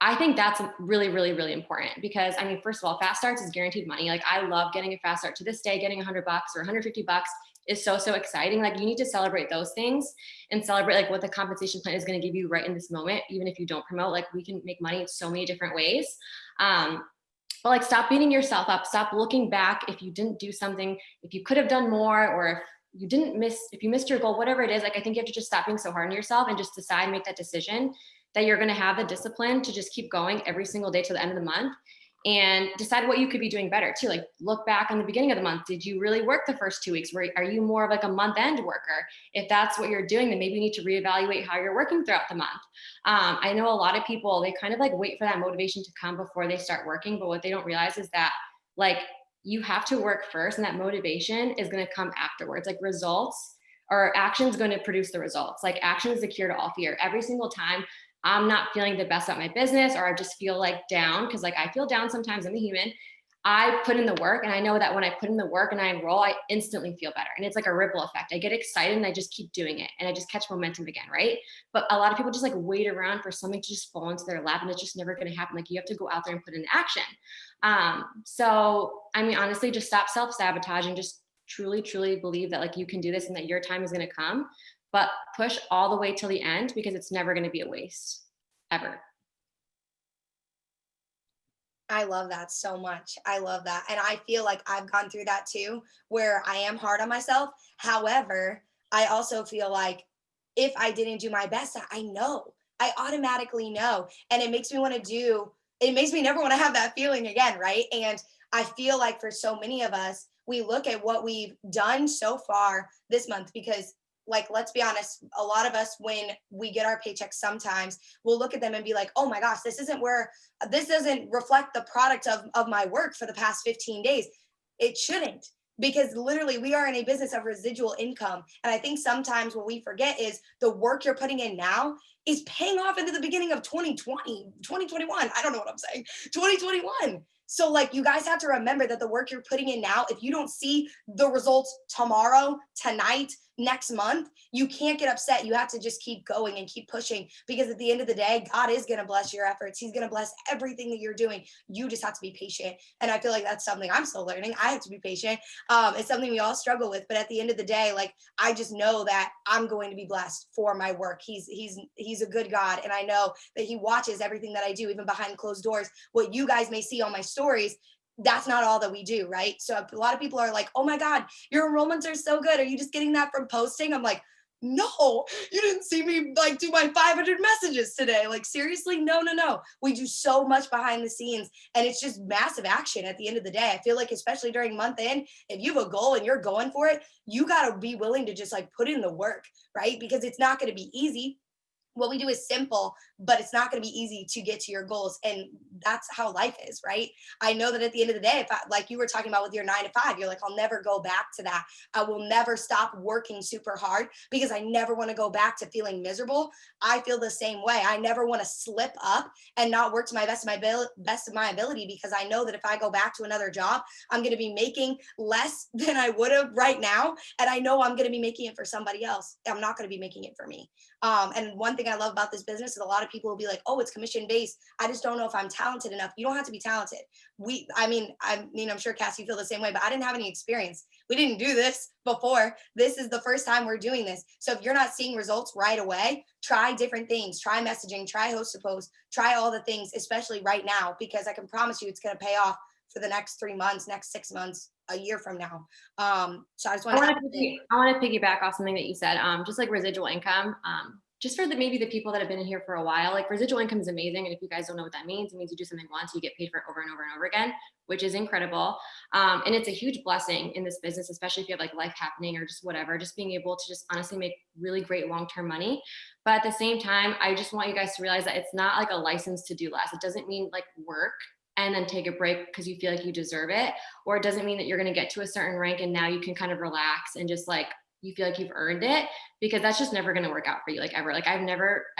Speaker 2: I think that's really, really, really important, because I mean, first of all, fast starts is guaranteed money. Like, I love getting a fast start. To this day, getting $100 or $150 is so, so exciting. Like, you need to celebrate those things and celebrate like what the compensation plan is going to give you right in this moment. Even if you don't promote, like, we can make money in so many different ways. But like, stop beating yourself up. Stop looking back if you didn't do something, if you could have done more, or if you missed your goal, whatever it is. Like, I think you have to just stop being so hard on yourself and just decide, make that decision that you're going to have the discipline to just keep going every single day to the end of the month, and decide what you could be doing better too. Like, look back on the beginning of the month. Did you really work the first 2 weeks? Are you more of like a month end worker? If that's what you're doing, then maybe you need to reevaluate how you're working throughout the month. I know a lot of people, they kind of like wait for that motivation to come before they start working. But what they don't realize is that like, you have to work first, and that motivation is going to come afterwards. Like, results or action is going to produce the results. Like, action is the cure to all fear. Every single time I'm not feeling the best at my business, or I just feel like down, because like I feel down sometimes, I'm a human. I put in the work, and I know that when I put in the work and I enroll, I instantly feel better. And it's like a ripple effect. I get excited and I just keep doing it, and I just catch momentum again, right? But a lot of people just like wait around for something to just fall into their lap, and it's just never going to happen. Like you have to go out there and put in action. So I mean, honestly, just stop self-sabotaging. Just truly, truly believe that like you can do this and that your time is going to come, but push all the way till the end, because it's never going to be a waste ever.
Speaker 1: I love that so much. I love that. And I feel like I've gone through that too, where I am hard on myself. However, I also feel like if I didn't do my best, I know, I automatically know. And it makes me want to do, it makes me never want to have that feeling again. Right. And I feel like for so many of us, we look at what we've done so far this month because, like, let's be honest, a lot of us, when we get our paychecks, sometimes we'll look at them and be like, oh my gosh, this doesn't reflect the product of my work for the past 15 days. It shouldn't, because literally we are in a business of residual income. And I think sometimes what we forget is the work you're putting in now is paying off into the beginning of 2020, 2021. I don't know what I'm saying, 2021. So like you guys have to remember that the work you're putting in now, if you don't see the results tomorrow, tonight, next month, you can't get upset. You have to just keep going and keep pushing, because at the end of the day, God is going to bless your efforts. He's going to bless everything that you're doing. You just have to be patient. And I feel like that's something I'm still learning. I have to be patient. It's something we all struggle with. But at the end of the day, like I just know that I'm going to be blessed for my work. He's a good God. And I know that he watches everything that I do, even behind closed doors. What you guys may see on my stories, that's not all that we do, right? So a lot of people are like, oh my God, your enrollments are so good. Are you just getting that from posting? I'm like, no, you didn't see me like do my 500 messages today. Like seriously, no, no, no. We do so much behind the scenes, and it's just massive action at the end of the day. I feel like especially during month end, if you have a goal and you're going for it, you got to be willing to just like put in the work, right? Because it's not going to be easy. What we do is simple, but it's not going to be easy to get to your goals. And that's how life is, right? I know that at the end of the day, if I, like you were talking about with your 9 to 5, you're like, I'll never go back to that. I will never stop working super hard because I never want to go back to feeling miserable. I feel the same way. I never want to slip up and not work to my best of my ability, because I know that if I go back to another job, I'm going to be making less than I would have right now. And I know I'm going to be making it for somebody else. I'm not going to be making it for me. And one thing I love about this business is a lot of people will be like, oh, it's commission based. I just don't know if I'm talented enough. You don't have to be talented. I'm sure Cassie, you feel the same way, but I didn't have any experience. We didn't do this before. This is the first time we're doing this. So if you're not seeing results right away, try different things, try messaging, try host to post, try all the things, especially right now, because I can promise you it's going to pay off for the next 3 months, next 6 months, a year from now. So I just want
Speaker 2: I want to piggyback off something that you said, just like residual income. Just for maybe the people that have been in here for a while, like residual income is amazing. And if you guys don't know what that means, it means you do something once, you get paid for it over and over and over again, which is incredible. And it's a huge blessing in this business, especially if you have like life happening or just whatever, just being able to just honestly make really great long-term money. But at the same time, I just want you guys to realize that it's not like a license to do less. It doesn't mean like work and then take a break because you feel like you deserve it. Or it doesn't mean that you're going to get to a certain rank and now you can kind of relax and just like, you feel like you've earned it, because that's just never going to work out for you. Like ever, like I've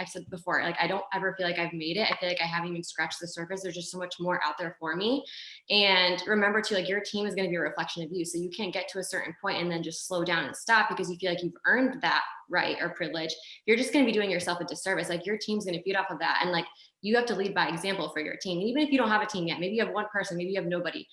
Speaker 2: said before, like I don't ever feel like I've made it. I feel like I haven't even scratched the surface. There's just so much more out there for me. And remember too, like your team is going to be a reflection of you. So you can't get to a certain point and then just slow down and stop because you feel like you've earned that right or privilege. You're just going to be doing yourself a disservice. Like your team's going to feed off of that. And like, you have to lead by example for your team. And even if you don't have a team yet, maybe you have one person, maybe you have nobody,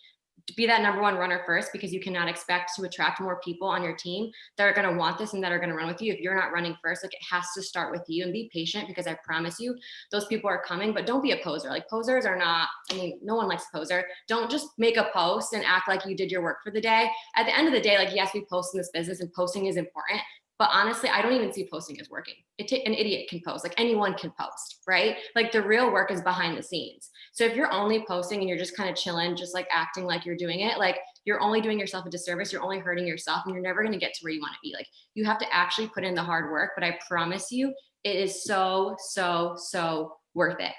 Speaker 2: to be that number one runner first, because you cannot expect to attract more people on your team that are going to want this and that are going to run with you if you're not running first. Like it has to start with you, and be patient, because I promise you those people are coming. But don't be a poser. Like posers are not, I mean, no one likes a poser. Don't just make a post and act like you did your work for the day. At the end of the day, like yes, we post in this business and posting is important, but honestly, I don't even see posting as working. An idiot can post, like anyone can post, right? Like the real work is behind the scenes. So if you're only posting and you're just kind of chilling, just like acting like you're doing it, like you're only doing yourself a disservice, you're only hurting yourself, and you're never going to get to where you want to be. Like you have to actually put in the hard work, but I promise you, it is so, so, so worth it.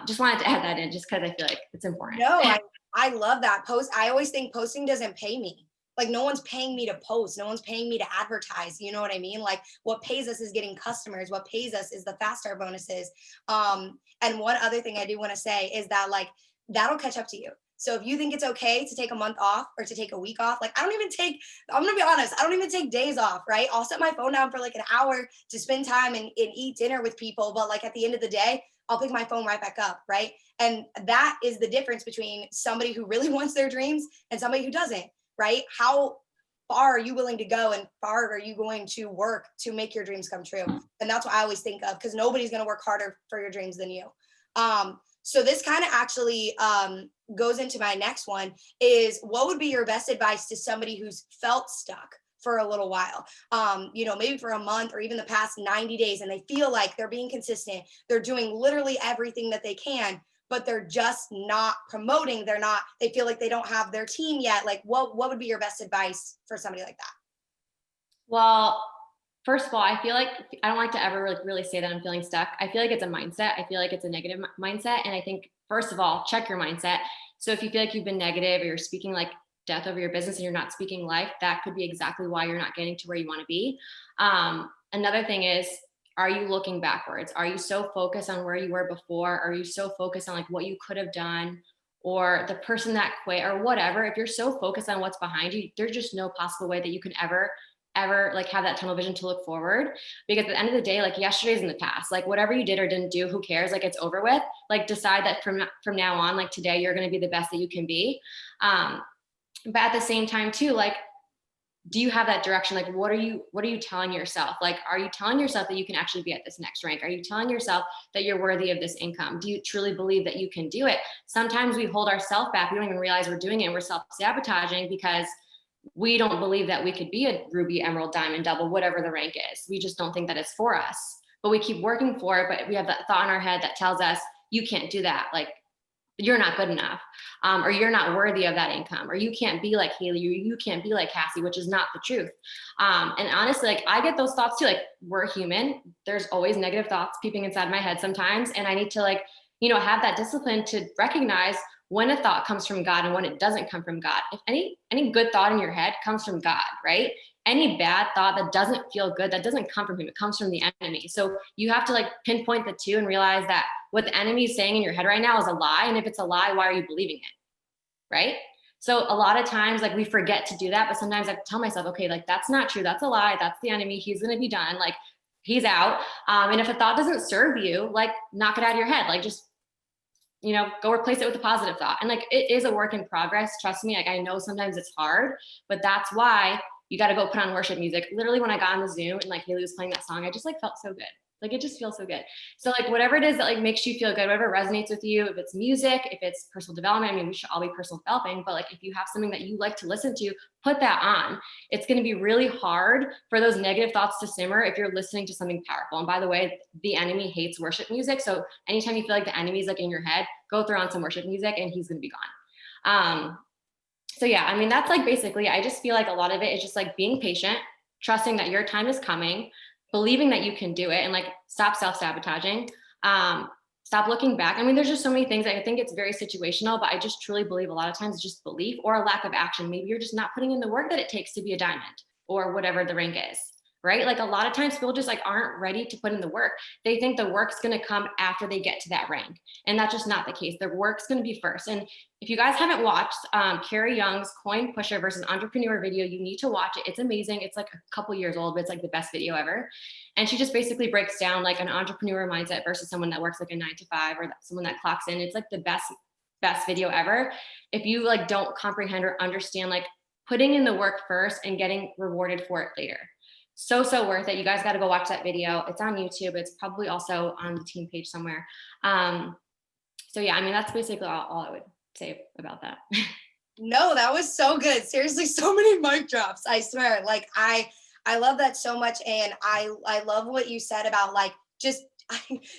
Speaker 2: Just wanted to add that in just because I feel like it's important.
Speaker 1: No, I love that post. I always think posting doesn't pay me. Like no one's paying me to post. No one's paying me to advertise. You know what I mean? Like what pays us is getting customers. What pays us is the fast start bonuses. And one other thing I do want to say is that like, that'll catch up to you. So if you think it's okay to take a month off or to take a week off, like I'm going to be honest, I don't even take days off, right? I'll set my phone down for like an hour to spend time and eat dinner with people. But like at the end of the day, I'll pick my phone right back up, right? And that is the difference between somebody who really wants their dreams and somebody who doesn't, right? How far are you willing to go and far are you going to work to make your dreams come true? And that's what I always think of, because nobody's going to work harder for your dreams than you. So this kind of actually goes into my next one is, what would be your best advice to somebody who's felt stuck for a little while, maybe for a month or even the past 90 days, and they feel like they're being consistent, they're doing literally everything that they can, but they're just not promoting, they feel like they don't have their team yet. Like what would be your best advice for somebody like that?
Speaker 2: Well, first of all, I feel like I don't like to ever really say that I'm feeling stuck. I feel like it's a mindset. I feel like it's a negative mindset. And I think, first of all, check your mindset. So if you feel like you've been negative or you're speaking like death over your business and you're not speaking life, that could be exactly why you're not getting to where you want to be. Another thing is, are you looking backwards? Are you so focused on where you were before? Are you so focused on like what you could have done or the person that quit or whatever? If you're so focused on what's behind you, there's just no possible way that you can ever like have that tunnel vision to look forward, because at the end of the day, like yesterday's in the past, like whatever you did or didn't do, who cares? Like it's over with. Like decide that from now on, like today, you're going to be the best that you can be. But at the same time too, like, do you have that direction? Like, what are you telling yourself? Like, are you telling yourself that you can actually be at this next rank? Are you telling yourself that you're worthy of this income? Do you truly believe that you can do it? Sometimes we hold ourselves back. We don't even realize we're doing it. And we're self-sabotaging because we don't believe that we could be a ruby, emerald, diamond, double, whatever the rank is. We just don't think that it's for us, but we keep working for it. But we have that thought in our head that tells us you can't do that. Like, you're not good enough, or you're not worthy of that income, or you can't be like Haley, or you can't be like Cassie, which is not the truth. And honestly, like I get those thoughts too. Like we're human. There's always negative thoughts peeping inside my head sometimes. And I need to have that discipline to recognize when a thought comes from God and when it doesn't come from God. If any good thought in your head comes from God, right? Any bad thought that doesn't feel good, that doesn't come from him, it comes from the enemy. So you have to pinpoint the two and realize that what the enemy is saying in your head right now is a lie. And if it's a lie, why are you believing it? Right? So a lot of times, we forget to do that, but sometimes I tell myself, okay, that's not true. That's a lie. That's the enemy. He's going to be done. He's out. And if a thought doesn't serve you, knock it out of your head. Just go replace it with a positive thought. And it is a work in progress. Trust me. I know sometimes it's hard, but that's why you got to go put on worship music. Literally when I got on the Zoom and Haley was playing that song, I just felt so good. It just feels so good. So whatever it is that makes you feel good, whatever resonates with you, if it's music, if it's personal development, I mean, we should all be personal developing, but if you have something that you like to listen to, put that on. It's going to be really hard for those negative thoughts to simmer if you're listening to something powerful. And by the way, the enemy hates worship music. So anytime you feel like the enemy's in your head, go throw on some worship music and he's going to be gone. So yeah, I mean, that's basically, I just feel a lot of it is just being patient, trusting that your time is coming, believing that you can do it, and stop self-sabotaging, stop looking back. I mean, there's just so many things. I think it's very situational, but I just truly believe a lot of times it's just belief or a lack of action. Maybe you're just not putting in the work that it takes to be a diamond or whatever the rank is, right? A lot of times people just aren't ready to put in the work. They think the work's going to come after they get to that rank. And that's just not the case. The work's going to be first. And if you guys haven't watched Carrie Young's Coin Pusher versus Entrepreneur video, you need to watch it. It's amazing. It's a couple years old, but it's the best video ever. And she just basically breaks down an entrepreneur mindset versus someone that works a 9-to-5 or someone that clocks in. It's the best video ever. If you don't comprehend or understand putting in the work first and getting rewarded for it later. So worth it. You guys got to go watch that video. It's on YouTube. It's probably also on the team page somewhere. So yeah, I mean, that's basically all I would say about that.
Speaker 1: No, that was so good. Seriously, so many mic drops. I swear. I love that so much. And I love what you said about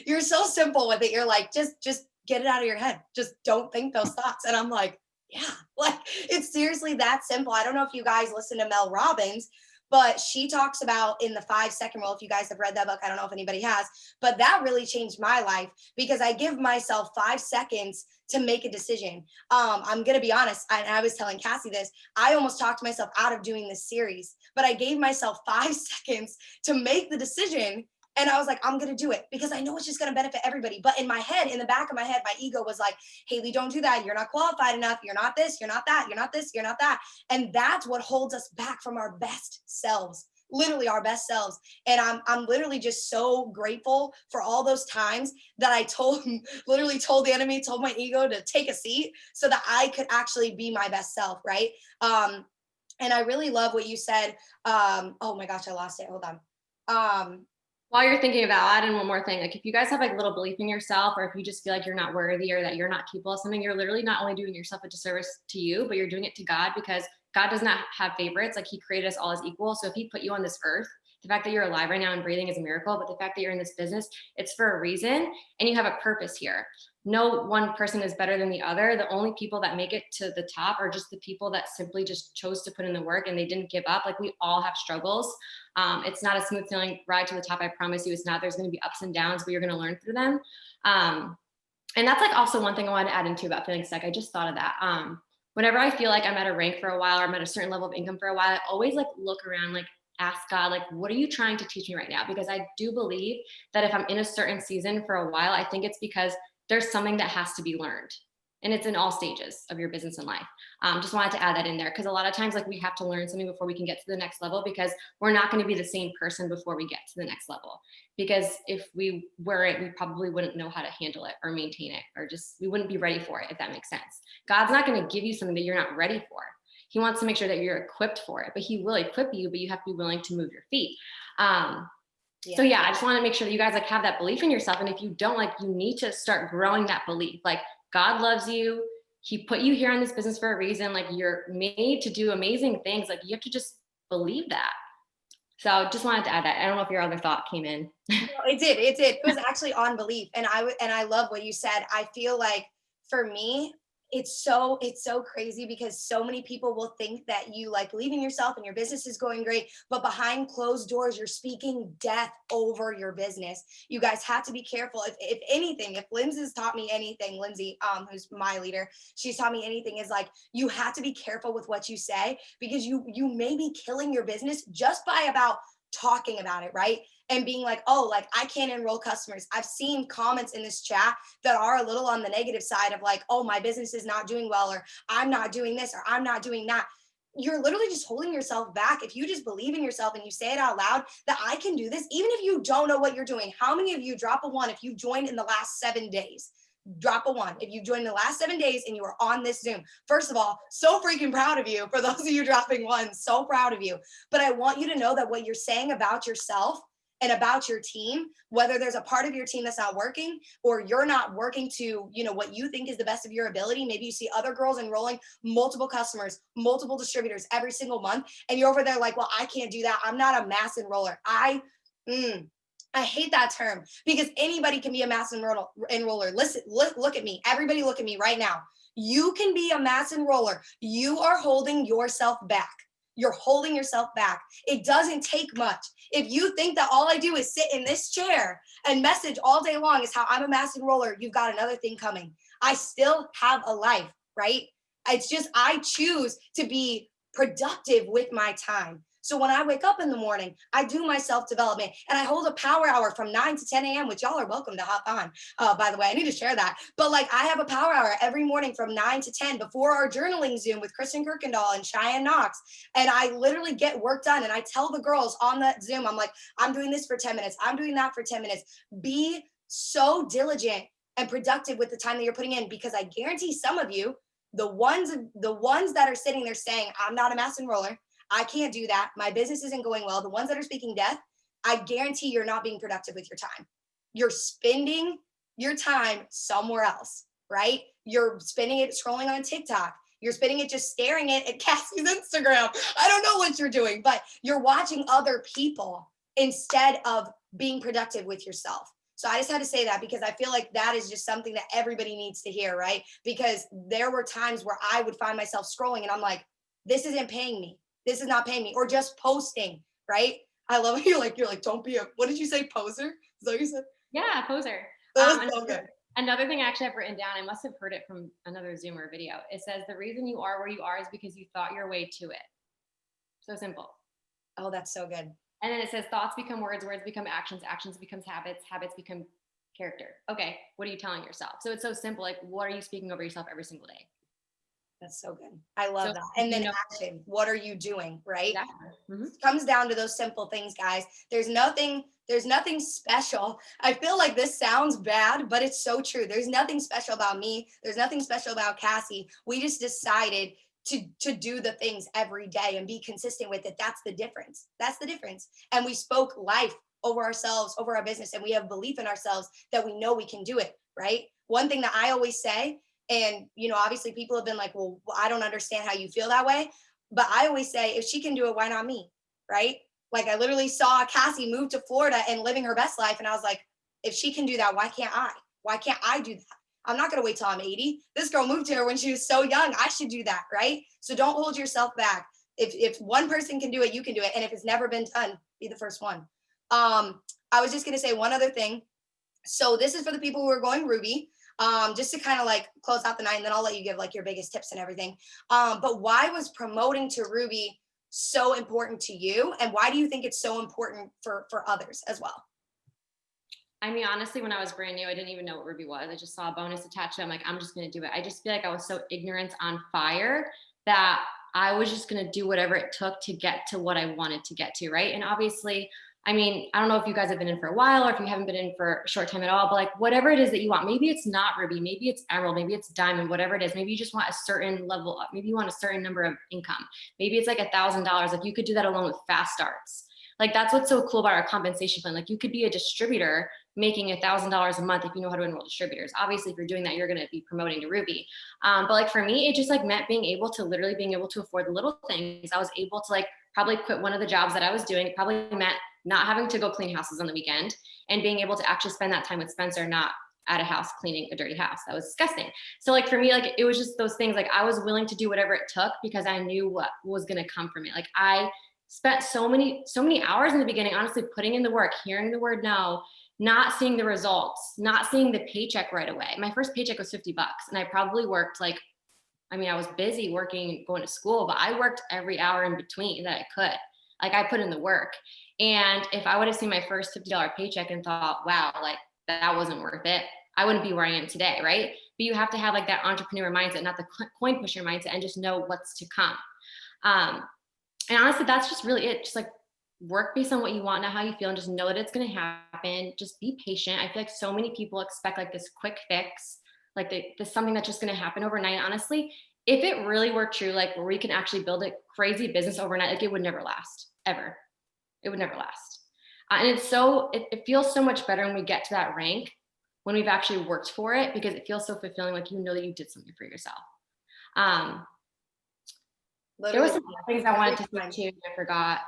Speaker 1: you're so simple with it. You're just get it out of your head. Just don't think those thoughts. And I'm yeah, it's seriously that simple. I don't know if you guys listen to Mel Robbins, But she talks about in the 5-second rule, if you guys have read that book, I don't know if anybody has, but that really changed my life because I give myself 5 seconds to make a decision. I'm going to be honest. I was telling Cassie this, I almost talked myself out of doing this series, but I gave myself 5 seconds to make the decision. And I was like, I'm going to do it because I know it's just going to benefit everybody. But in my head, in the back of my head, my ego was like, Haley, don't do that. You're not qualified enough. You're not this. You're not that. You're not this. You're not that. And that's what holds us back from our best selves, literally our best selves. And I'm literally just so grateful for all those times that I literally told the enemy, told my ego to take a seat so that I could actually be my best self. Right. And I really love what you said. Oh my gosh, I lost it. Hold on.
Speaker 2: While you're thinking of that, I'll add in one more thing. Like if you guys have like little belief in yourself, or if you just feel like you're not worthy or that you're not capable of something, you're literally not only doing yourself a disservice to you, but you're doing it to God, because God does not have favorites. Like he created us all as equal. So if he put you on this earth, the fact that you're alive right now and breathing is a miracle, but the fact that you're in this business, it's for a reason, and you have a purpose here. No one person is better than the other. The only people that make it to the top are just the people that simply just chose to put in the work and they didn't give up. Like we all have struggles. It's not a smooth sailing ride to the top. I promise you it's not. There's going to be ups and downs, but you're going to learn through them. And that's like also one thing I wanted to add into about feeling stuck. I just thought of that. Whenever I feel like I'm at a rank for a while or I'm at a certain level of income for a while, I always like look around, like ask God, like, what are you trying to teach me right now? Because I do believe that if I'm in a certain season for a while, I think it's because there's something that has to be learned. And it's in all stages of your business and life. Just wanted to add that in there because a lot of times like we have to learn something before we can get to the next level, because we're not going to be the same person before we get to the next level. Because if we weren't, we probably wouldn't know how to handle it or maintain it, or just we wouldn't be ready for it, if that makes sense. God's not going to give you something that you're not ready for. He wants to make sure that you're equipped for it, but he will equip you, but you have to be willing to move your feet. So yeah, I just want to make sure that you guys like have that belief in yourself. And if you don't, like, you need to start growing that belief. Like God loves you. He put you here in this business for a reason. Like you're made to do amazing things. Like you have to just believe that. So just wanted to add that. I don't know if your other thought came in.
Speaker 1: No, it did. It was actually on belief. And I love what you said. I feel like for me, it's so crazy because so many people will think that you like believe in yourself and your business is going great, but behind closed doors, you're speaking death over your business. You guys have to be careful. If anything, if Lindsay's taught me anything, Lindsay, who's my leader, she's taught me anything, is like, you have to be careful with what you say, because you may be killing your business just by about talking about it, right? And being like, oh, like I can't enroll customers. I've seen comments in this chat that are a little on the negative side of like, oh, my business is not doing well, or I'm not doing this, or I'm not doing that. You're literally just holding yourself back. If you just believe in yourself and you say it out loud that I can do this, even if you don't know what you're doing. How many of you, drop a one if you joined in the last 7 days? Drop a one if you joined in the last 7 days and you were on this Zoom. First of all, so freaking proud of you. For those of you dropping ones, so proud of you. But I want you to know that what you're saying about yourself and about your team, whether there's a part of your team that's not working, or you're not working to, you know, what you think is the best of your ability. Maybe you see other girls enrolling multiple customers, multiple distributors every single month, and you're over there like, well, I can't do that. I'm not a mass enroller. I hate that term, because anybody can be a mass enroller. Listen, look at me. Everybody look at me right now. You can be a mass enroller. You are holding yourself back. You're holding yourself back. It doesn't take much. If you think that all I do is sit in this chair and message all day long is how I'm a mass enroller, you've got another thing coming. I still have a life, right? It's just I choose to be productive with my time. So when I wake up in the morning, I do my self-development and I hold a power hour from 9 to 10 a.m., which y'all are welcome to hop on. By the way, I need to share that. But like I have a power hour every morning from 9 to 10 before our journaling Zoom with Kristen Kirkendall and Cheyenne Knox. And I literally get work done. And I tell the girls on that Zoom, I'm like, I'm doing this for 10 minutes. I'm doing that for 10 minutes. Be so diligent and productive with the time that you're putting in, because I guarantee some of you, the ones that are sitting there saying, I'm not a mass enroller, I can't do that, my business isn't going well, the ones that are speaking death, I guarantee you're not being productive with your time. You're spending your time somewhere else, right? You're spending it scrolling on TikTok. You're spending it just staring at Cassie's Instagram. I don't know what you're doing, but you're watching other people instead of being productive with yourself. So I just had to say that, because I feel like that is just something that everybody needs to hear, right? Because there were times where I would find myself scrolling and I'm like, this isn't paying me. This is not paying me. Or just posting, right? I love it. You're like, don't be what did you say, poser? Is that what you said?
Speaker 2: Yeah, poser.
Speaker 1: That was so good.
Speaker 2: Another thing I actually have written down, I must have heard it from another Zoomer video. It says the reason you are where you are is because you thought your way to it. So simple.
Speaker 1: Oh, that's so good.
Speaker 2: And then it says thoughts become words, words become actions, actions becomes habits, habits become character. Okay, what are you telling yourself? So it's so simple. Like, what are you speaking over yourself every single day?
Speaker 1: That's so good. I love
Speaker 2: So,
Speaker 1: that. And then action. What are you doing? Right?
Speaker 2: Exactly. Mm-hmm.
Speaker 1: It comes down to those simple things, guys. There's nothing special. I feel like this sounds bad, but it's so true. There's nothing special about me. There's nothing special about Cassie. We just decided to do the things every day and be consistent with it. That's the difference. That's the difference. And we spoke life over ourselves, over our business, and we have belief in ourselves that we know we can do it, right? One thing that I always say, and obviously people have been like, well, I don't understand how you feel that way. But I always say, if she can do it, why not me? Right? Like, I literally saw Cassie move to Florida and living her best life. And I was like, if she can do that, why can't I? Why can't I do that? I'm not going to wait till I'm 80. This girl moved here when she was so young. I should do that. Right? So don't hold yourself back. If one person can do it, you can do it. And if it's never been done, be the first one. I was just going to say one other thing. So this is for the people who are going Ruby. Just to kind of like close out the night, and then I'll let you give like your biggest tips and everything. But why was promoting to Ruby so important to you? And why do you think it's so important for others as well?
Speaker 2: I mean, honestly, when I was brand new, I didn't even know what Ruby was. I just saw a bonus attached to it. I'm like, I'm just going to do it. I just feel like I was so ignorant on fire that I was just going to do whatever it took to get to what I wanted to get to. Right. And obviously, I mean, I don't know if you guys have been in for a while or if you haven't been in for a short time at all, but like whatever it is that you want, maybe it's not Ruby, maybe it's Emerald, maybe it's Diamond, whatever it is. Maybe you just want a certain level up. Maybe you want a certain number of income. Maybe it's like $1,000. Like you could do that alone with fast starts. Like that's what's so cool about our compensation plan. Like you could be a distributor making $1,000 a month if you know how to enroll distributors. Obviously, if you're doing that, you're going to be promoting to Ruby. But like for me, it just like meant being able to afford the little things. I was able to like probably quit one of the jobs that I was doing. It probably meant not having to go clean houses on the weekend and being able to actually spend that time with Spencer, not at a house cleaning a dirty house. That was disgusting. So like for me, like it was just those things. Like I was willing to do whatever it took because I knew what was going to come from it. Like I spent so many hours in the beginning, honestly, putting in the work, hearing the word no, not seeing the results, not seeing the paycheck right away. My first paycheck was $50, and I probably worked like, I mean, I was busy working, going to school, but I worked every hour in between that I could. Like I put in the work. And if I would have seen my first $50 paycheck and thought, wow, like that wasn't worth it, I wouldn't be where I am today, right? But you have to have like that entrepreneur mindset, not the coin pusher mindset, and just know what's to come. And honestly, that's just really it. Just like work based on what you want, not how you feel, and just know that it's going to happen. Just be patient. I feel like so many people expect like this quick fix, like this something that's just going to happen overnight. Honestly, if it really were true, like where we can actually build a crazy business overnight, like it would never last, ever. It would never last. And it feels so much better when we get to that rank, when we've actually worked for it, because it feels so fulfilling, like you know that you did something for yourself. There were some things I wanted to say too, and I forgot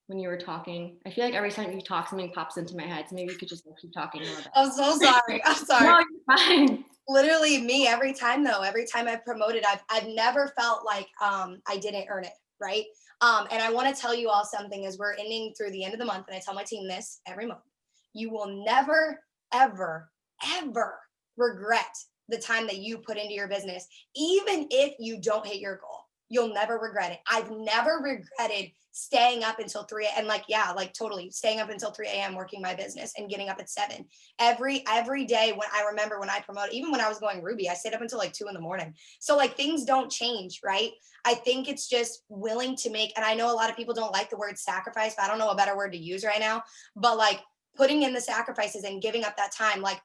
Speaker 2: when you were talking. I feel like every time you talk, something pops into my head. So maybe you could just keep talking a little bit.
Speaker 1: I'm so sorry. I'm sorry.
Speaker 2: No, you're fine.
Speaker 1: Literally me every time though, every time I've promoted, I've never felt like I didn't earn it, right? And I want to tell you all something as we're ending through the end of the month, and I tell my team this every month. You will never, ever, ever regret the time that you put into your business, even if you don't hit your goal. You'll never regret it. I've never regretted staying up until 3 and totally staying up until 3 a.m. working my business and getting up at 7 every day. When I remember when I promoted, even when I was going Ruby, I stayed up until like 2 a.m. So like things don't change, right? I think it's just willing to make, and I know a lot of people don't like the word sacrifice, but I don't know a better word to use right now, but like putting in the sacrifices and giving up that time. Like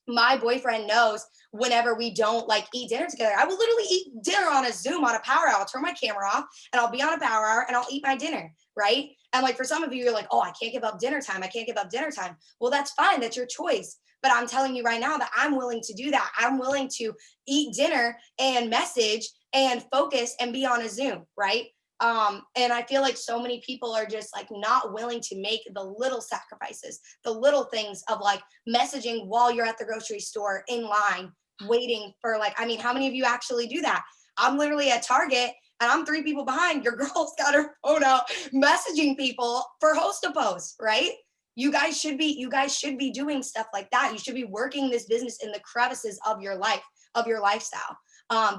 Speaker 1: my boyfriend knows whenever we don't like eat dinner together, I will literally eat dinner on a Zoom on a power hour. I'll turn my camera off and I'll be on a power hour and I'll eat my dinner, right? And like for some of you, you're like, oh, I can't give up dinner time. I can't give up dinner time. Well, that's fine. That's your choice. But I'm telling you right now that I'm willing to do that. I'm willing to eat dinner and message and focus and be on a Zoom, right? And I feel like so many people are just like not willing to make the little sacrifices, the little things of like messaging while you're at the grocery store in line, waiting for like, I mean, how many of you actually do that? I'm literally at Target and I'm 3 people behind, your girl's got her phone out messaging people for host a post, right? You guys should be doing stuff like that. You should be working this business in the crevices of your life, of your lifestyle,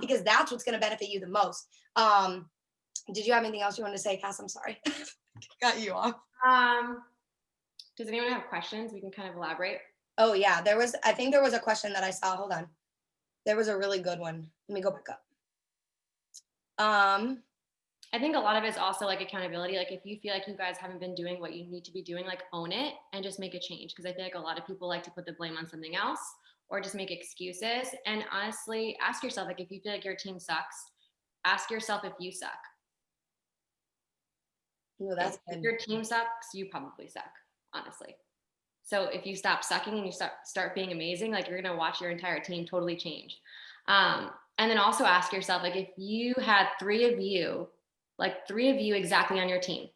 Speaker 1: because that's what's going to benefit you the most. Did you have anything else you wanted to say, Cass? I'm sorry. Got you off.
Speaker 2: Does anyone have questions? We can kind of elaborate.
Speaker 1: Oh yeah, I think there was a question that I saw. Hold on. There was a really good one. Let me go back up.
Speaker 2: I think a lot of it is also like accountability. Like if you feel like you guys haven't been doing what you need to be doing, like own it and just make a change. Because I feel like a lot of people like to put the blame on something else or just make excuses. And honestly, ask yourself, like if you feel like your team sucks, ask yourself if you suck.
Speaker 1: Ooh, that's
Speaker 2: if
Speaker 1: good.
Speaker 2: your team sucks, you probably suck, honestly. So if you stop sucking and you start being amazing, like you're gonna watch your entire team totally change. And then also ask yourself, like if you had three of you exactly on your team,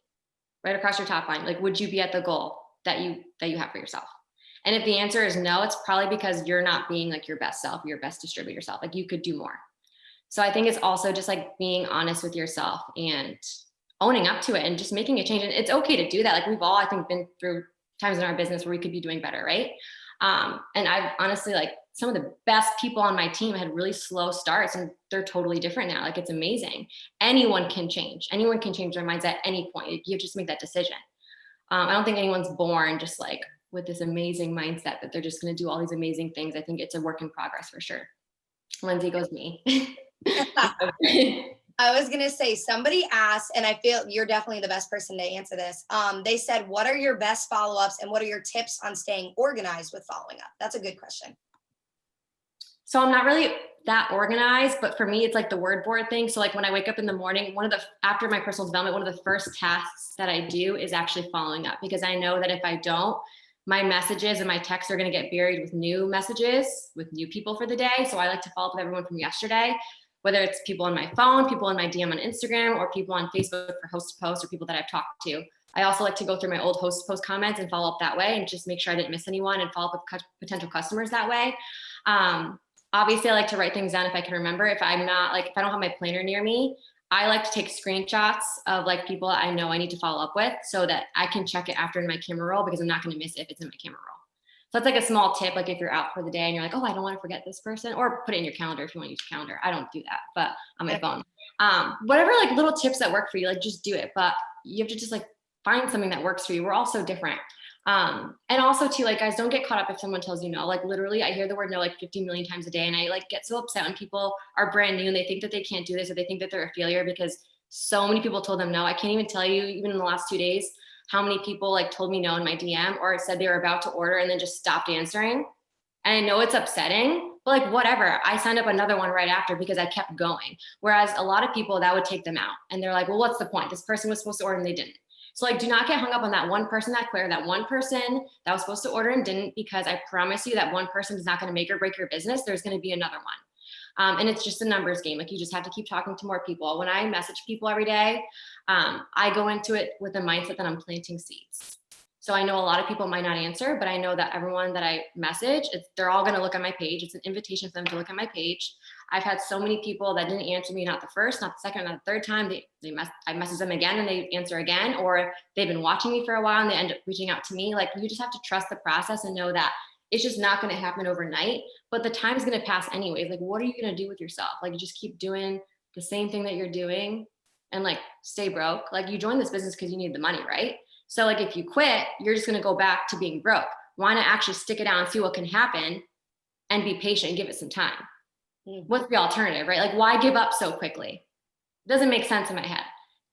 Speaker 2: right across your top line, like would you be at the goal that you have for yourself? And if the answer is no, it's probably because you're not being like your best self, your best distributor self. Like you could do more. So I think it's also just like being honest with yourself and owning up to it and just making a change. And it's okay to do that. Like we've all, I think, been through times in our business where we could be doing better, right? And I've honestly, like some of the best people on my team had really slow starts and they're totally different now. Like it's amazing. Anyone can change. Anyone can change their minds at any point. You just make that decision. I don't think anyone's born just like with this amazing mindset that they're just going to do all these amazing things. I think it's a work in progress for sure. Lindsay goes me.
Speaker 1: I was going to say, somebody asked, and I feel you're definitely the best person to answer this. They said, what are your best follow-ups and what are your tips on staying organized with following up? That's a good question.
Speaker 2: So I'm not really that organized, but for me, it's like the word board thing. So like when I wake up in the morning, after my personal development, one of the first tasks that I do is actually following up, because I know that if I don't, my messages and my texts are going to get buried with new messages, with new people for the day. So I like to follow up with everyone from yesterday, whether it's people on my phone, people in my DM on Instagram, or people on Facebook for host posts, or people that I've talked to. I also like to go through my old host post comments and follow up that way and just make sure I didn't miss anyone and follow up with potential customers that way. Obviously, I like to write things down if I can remember. If I don't have my planner near me, I like to take screenshots of like people I know I need to follow up with so that I can check it after in my camera roll, because I'm not going to miss it if it's in my camera roll. So that's like a small tip. Like if you're out for the day and you're like, oh, I don't want to forget this person, or put it in your calendar if you want to use your calendar. I don't do that, but on my phone. Whatever like little tips that work for you, like just do it. But you have to just like find something that works for you. We're all so different. And also too, like guys, don't get caught up if someone tells you no. Like literally I hear the word no like 50 million times a day, and I like get so upset when people are brand new and they think that they can't do this, or they think that they're a failure because so many people told them no. I can't even tell you, even in the last 2 days, how many people like told me no in my DM, or said they were about to order and then just stopped answering. And I know it's upsetting, but like whatever, I signed up another one right after because I kept going. Whereas a lot of people, that would take them out, and they're like, well, what's the point? This person was supposed to order and they didn't. So like, do not get hung up on that one person that quit, or that one person that was supposed to order and didn't, because I promise you that one person is not going to make or break your business. There's going to be another one. And it's just a numbers game. Like you just have to keep talking to more people. When I message people every day, I go into it with the mindset that I'm planting seeds. So I know a lot of people might not answer, but I know that everyone that I message, they're all going to look at my page. It's an invitation for them to look at my page. I've had so many people that didn't answer me, not the first, not the second, not the third time. I message them again and they answer again, or they've been watching me for a while and they end up reaching out to me. Like you just have to trust the process and know that it's just not going to happen overnight, but the time's going to pass anyways. Like, what are you going to do with yourself? Like, you just keep doing the same thing that you're doing and like stay broke. Like you joined this business because you need the money, right? So like if you quit, you're just going to go back to being broke. Why not actually stick it out and see what can happen and be patient and give it some time? What's the alternative, right? Like why give up so quickly? It doesn't make sense in my head.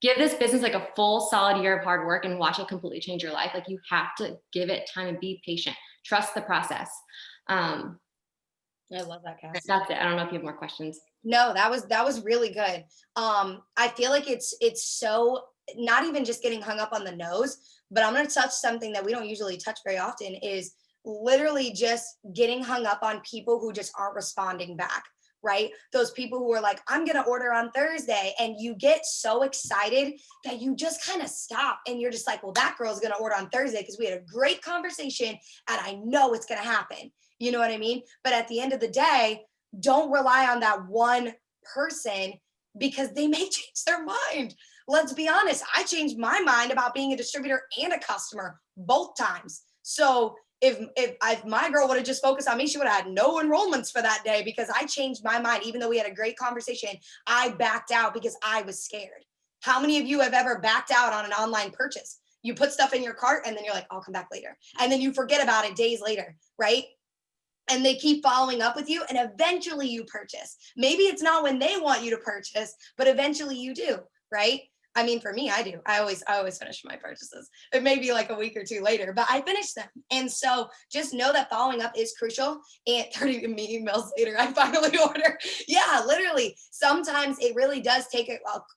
Speaker 2: Give this business like a full solid year of hard work and watch it completely change your life. Like you have to give it time and be patient. Trust the process.
Speaker 1: I love that, Cass.
Speaker 2: That's it. I don't know if you have more questions.
Speaker 1: No, that was really good. I feel like it's so not even just getting hung up on the nose, but I'm going to touch something that we don't usually touch very often, is literally just getting hung up on people who just aren't responding back, right? Those people who are like, I'm going to order on Thursday, and you get so excited that you just kind of stop and you're just like, well, that girl's going to order on Thursday because we had a great conversation and I know it's going to happen. You know what I mean? But at the end of the day, don't rely on that one person because they may change their mind. Let's be honest. I changed my mind about being a distributor and a customer both times. So if my girl would have just focused on me, she would have had no enrollments for that day because I changed my mind. Even though we had a great conversation, I backed out because I was scared. How many of you have ever backed out on an online purchase? You put stuff in your cart and then you're like, I'll come back later. And then you forget about it days later, right? And they keep following up with you and eventually you purchase. Maybe it's not when they want you to purchase, but eventually you do, right? I mean, for me, I do. I always finish my purchases. It may be like a week or two later, but I finish them. And so just know that following up is crucial. And 30 emails later, I finally order. Yeah, literally. Sometimes it really does take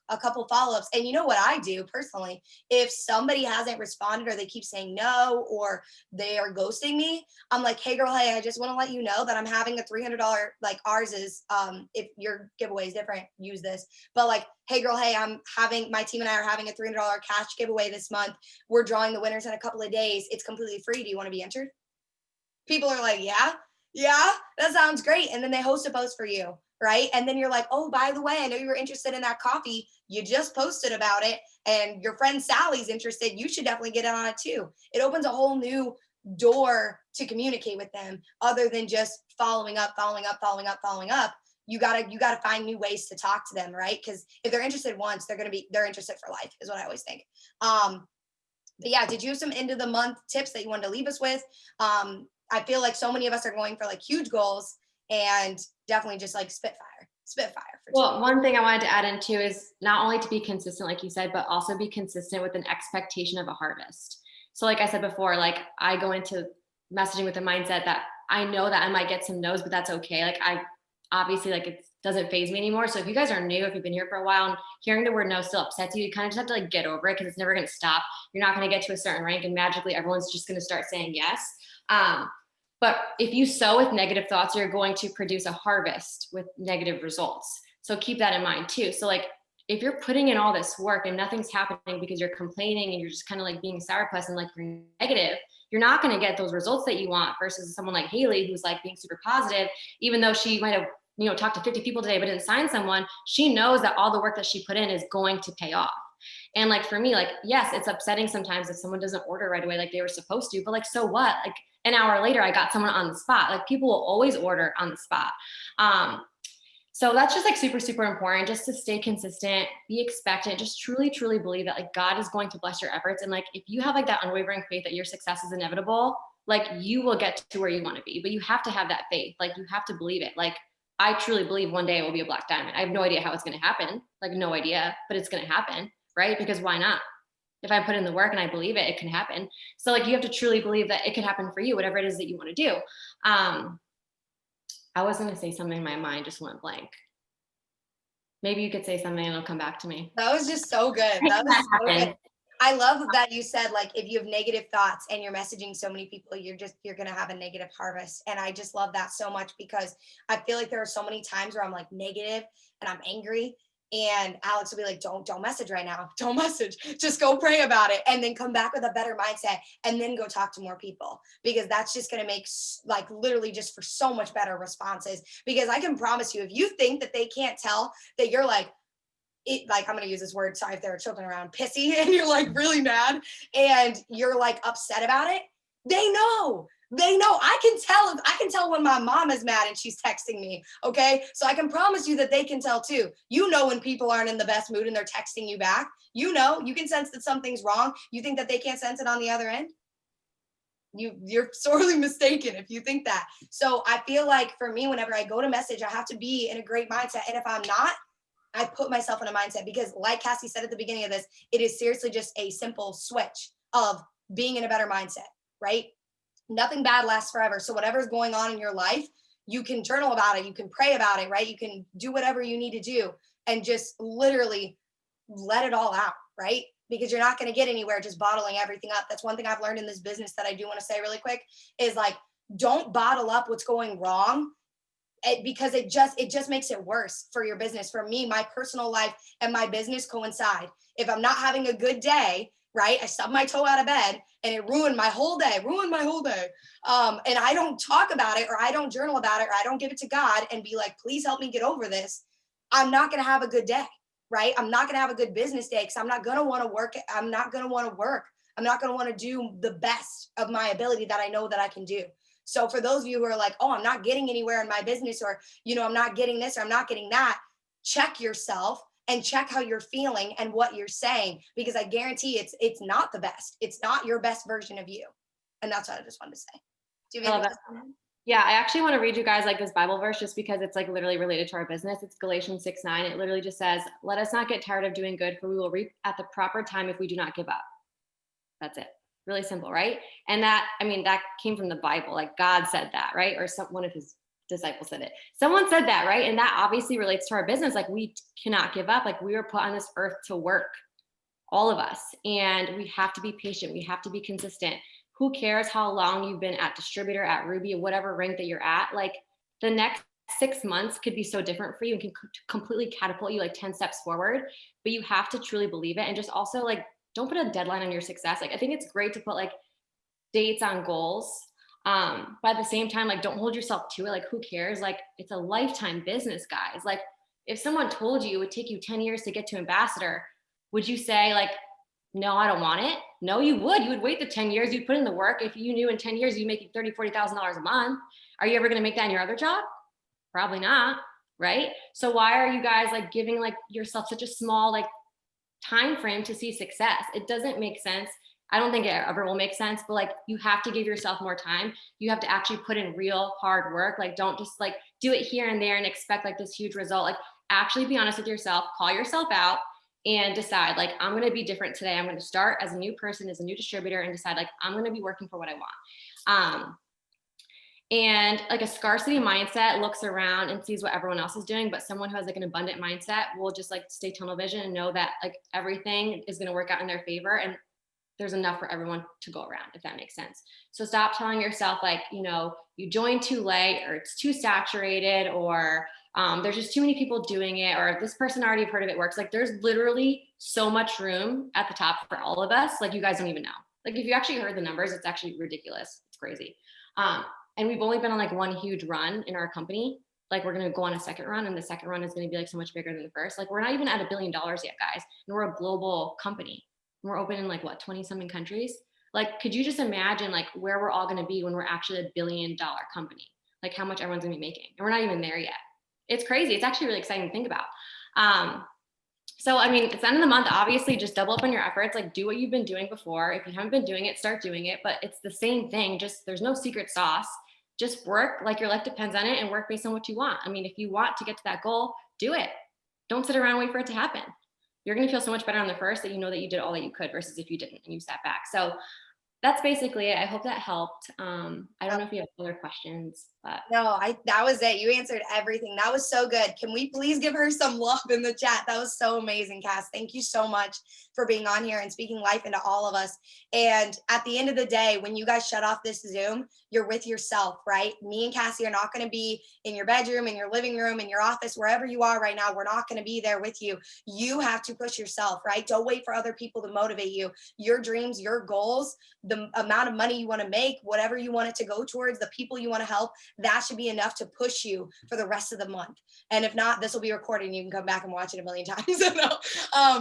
Speaker 1: a couple follow-ups. And you know what I do personally? If somebody hasn't responded or they keep saying no, or they are ghosting me, I'm like, hey girl, hey, I just want to let you know that I'm having a $300, like ours is, if your giveaway is different, use this. But like, hey girl, hey, my team and I are having a $300 cash giveaway this month. We're drawing the winners in a couple of days. It's completely free. Do you want to be entered? People are like, yeah, that sounds great. And then they host a post for you, right? And then you're like, oh, by the way, I know you were interested in that coffee. You just posted about it and your friend Sally's interested. You should definitely get in on it too. It opens a whole new door to communicate with them other than just following up. You gotta find new ways to talk to them, right? Because if they're interested once, they're interested for life, is what I always think. But yeah, did you have some end of the month tips that you wanted to leave us with? I feel like so many of us are going for like huge goals and definitely just like spitfire for
Speaker 2: well, one thing I wanted to add in too is not only to be consistent, like you said, but also be consistent with an expectation of a harvest. So like I said before, like I go into messaging with the mindset that I know that I might get some no's, but that's okay. Like I obviously like it doesn't phase me anymore. So if you guys are new, if you've been here for a while and hearing the word no still upsets you, you kind of just have to like get over it because it's never going to stop. You're not going to get to a certain rank and magically everyone's just going to start saying yes. But if you sow with negative thoughts, you're going to produce a harvest with negative results. So keep that in mind too. So like if you're putting in all this work and nothing's happening because you're complaining and you're just kind of like being sourpuss and like you're negative, you're not going to get those results that you want versus someone like Haley, who's like being super positive, even though she might have, talked to 50 people today, but didn't sign someone. She knows that all the work that she put in is going to pay off. And like, for me, like, yes, it's upsetting sometimes if someone doesn't order right away, like they were supposed to, but like, so what? Like an hour later, I got someone on the spot. Like people will always order on the spot. So that's just like super, super important, just to stay consistent, be expectant, just truly, truly believe that like God is going to bless your efforts. And like, if you have like that unwavering faith that your success is inevitable, like you will get to where you want to be, but you have to have that faith. Like you have to believe it. Like I truly believe one day it will be a black diamond. I have no idea how it's going to happen. Like no idea, but it's going to happen, right? Because why not? If I put in the work and I believe it, it can happen. So like you have to truly believe that it can happen for you, whatever it is that you want to do. I was going to say something in my mind just went blank. Maybe you could say something and it'll come back to me.
Speaker 1: That was just so good. That was so good. I love that you said, like, if you have negative thoughts and you're messaging so many people, you're going to have a negative harvest. And I just love that so much because I feel like there are so many times where I'm like negative and I'm angry. And Alex will be like, don't message right now. Don't message. Just go pray about it. And then come back with a better mindset and then go talk to more people, because that's just going to make like literally just for so much better responses. Because I can promise you, if you think that they can't tell that you're like, I'm going to use this word, sorry if there are children around, pissy, and you're like really mad and you're like upset about it, they know. I can tell when my mom is mad and she's texting me. Okay. So I can promise you that they can tell too. When people aren't in the best mood and they're texting you back, you can sense that something's wrong. You think that they can't sense it on the other end? You're sorely mistaken if you think that. So I feel like for me, whenever I go to message, I have to be in a great mindset. And if I'm not, I put myself in a mindset, because like Cassie said at the beginning of this, it is seriously just a simple switch of being in a better mindset, right? Nothing bad lasts forever. So whatever's going on in your life, you can journal about it. You can pray about it, right? You can do whatever you need to do and just literally let it all out, right? Because you're not going to get anywhere just bottling everything up. That's one thing I've learned in this business that I do want to say really quick is like, don't bottle up what's going wrong, because it just makes it worse for your business. For me, my personal life and my business coincide. If I'm not having a good day, right, I stubbed my toe out of bed and it ruined my whole day. And I don't talk about it, or I don't journal about it, or I don't give it to God and be like, please help me get over this. I'm not going to have a good day, right? I'm not going to have a good business day because I'm not going to want to work. I'm not going to want to work. I'm not going to want to do the best of my ability that I know that I can do. So for those of you who are like, oh, I'm not getting anywhere in my business, or, you know, I'm not getting this or I'm not getting that, check yourself and check how you're feeling and what you're saying, because I guarantee it's not the best. It's not your best version of you. And that's what I just wanted to say. Do you have anything else on that?
Speaker 2: Yeah, I actually want to read you guys like this Bible verse just because it's like literally related to our business. It's Galatians 6:9. It literally just says, let us not get tired of doing good, for we will reap at the proper time if we do not give up. That's it. Really simple, right? And that, I mean, that came from the Bible. Like God said that, right? Or one of his disciples said it. Someone said that, right? And that obviously relates to our business. Like we cannot give up. Like we were put on this earth to work, all of us. And we have to be patient. We have to be consistent. Who cares how long you've been at distributor, at Ruby, whatever rank that you're at? Like the next 6 months could be so different for you and can completely catapult you like 10 steps forward. But you have to truly believe it. And just also like, don't put a deadline on your success. Like I think it's great to put like dates on goals. But at the same time, like don't hold yourself to it. Like who cares? Like it's a lifetime business, guys. Like if someone told you it would take you 10 years to get to ambassador, would you say like, no, I don't want it? No, you would. You would wait the 10 years. You'd put in the work. If you knew in 10 years you'd make $30,000, $40,000 a month, are you ever going to make that in your other job? Probably not, right? So why are you guys like giving like yourself such a small like time frame to see success? It doesn't make sense. I don't think it ever will make sense, but like you have to give yourself more time. You have to actually put in real hard work. Like don't just like do it here and there and expect like this huge result. Like actually be honest with yourself, call yourself out and decide like I'm going to be different today. I'm going to start as a new person, as a new distributor, and decide like I'm going to be working for what I want. And like a scarcity mindset looks around and sees what everyone else is doing, but someone who has like an abundant mindset will just like stay tunnel vision and know that like everything is going to work out in their favor and there's enough for everyone to go around, if that makes sense. So stop telling yourself like, you know, you joined too late or it's too saturated or there's just too many people doing it, or this person already heard of it works. Like there's literally so much room at the top for all of us. Like you guys don't even know. Like if you actually heard the numbers, it's actually ridiculous. It's crazy. And we've only been on like one huge run in our company. Like we're going to go on a second run and the second run is going to be like so much bigger than the first. Like we're not even at $1 billion yet, guys. And we're a global company. And we're open in like what, 20 something countries. Like, could you just imagine like where we're all going to be when we're actually $1 billion company? Like how much everyone's going to be making. And we're not even there yet. It's crazy. It's actually really exciting to think about. So, I mean, it's the end of the month, obviously just double up on your efforts, like do what you've been doing before. If you haven't been doing it, start doing it, but it's the same thing. Just there's no secret sauce. Just work like your life depends on it and work based on what you want. I mean, if you want to get to that goal, do it. Don't sit around and wait for it to happen. You're going to feel so much better on the first that you know that you did all that you could versus if you didn't and you sat back. So that's basically it. I hope that helped. I don't know if you have other questions, but
Speaker 1: no, that was it. You answered everything. That was so good. Can we please give her some love in the chat? That was so amazing, Cass. Thank you so much for being on here and speaking life into all of us. And at the end of the day, when you guys shut off this Zoom, you're with yourself, right? Me and Cassie are not going to be in your bedroom, in your living room, in your office, wherever you are right now. We're not going to be there with you. You have to push yourself, right? Don't wait for other people to motivate you. Your dreams, your goals, the amount of money you want to make, whatever you want it to go towards, the people you want to help, that should be enough to push you for the rest of the month. And if not, this will be recorded and you can come back and watch it a million times.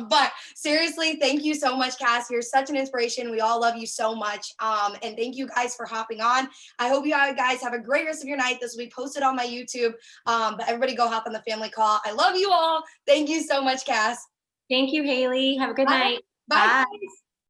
Speaker 1: But seriously, thank you so much, Cass. You're such an inspiration. We all love you so much. And thank you guys for hopping on. I hope you guys have a great rest of your night. This will be posted on my YouTube. But everybody go hop on the family call. I love you all. Thank you so much, Cass.
Speaker 2: Thank you, Haley. Have a good night.
Speaker 1: Bye.
Speaker 2: Bye.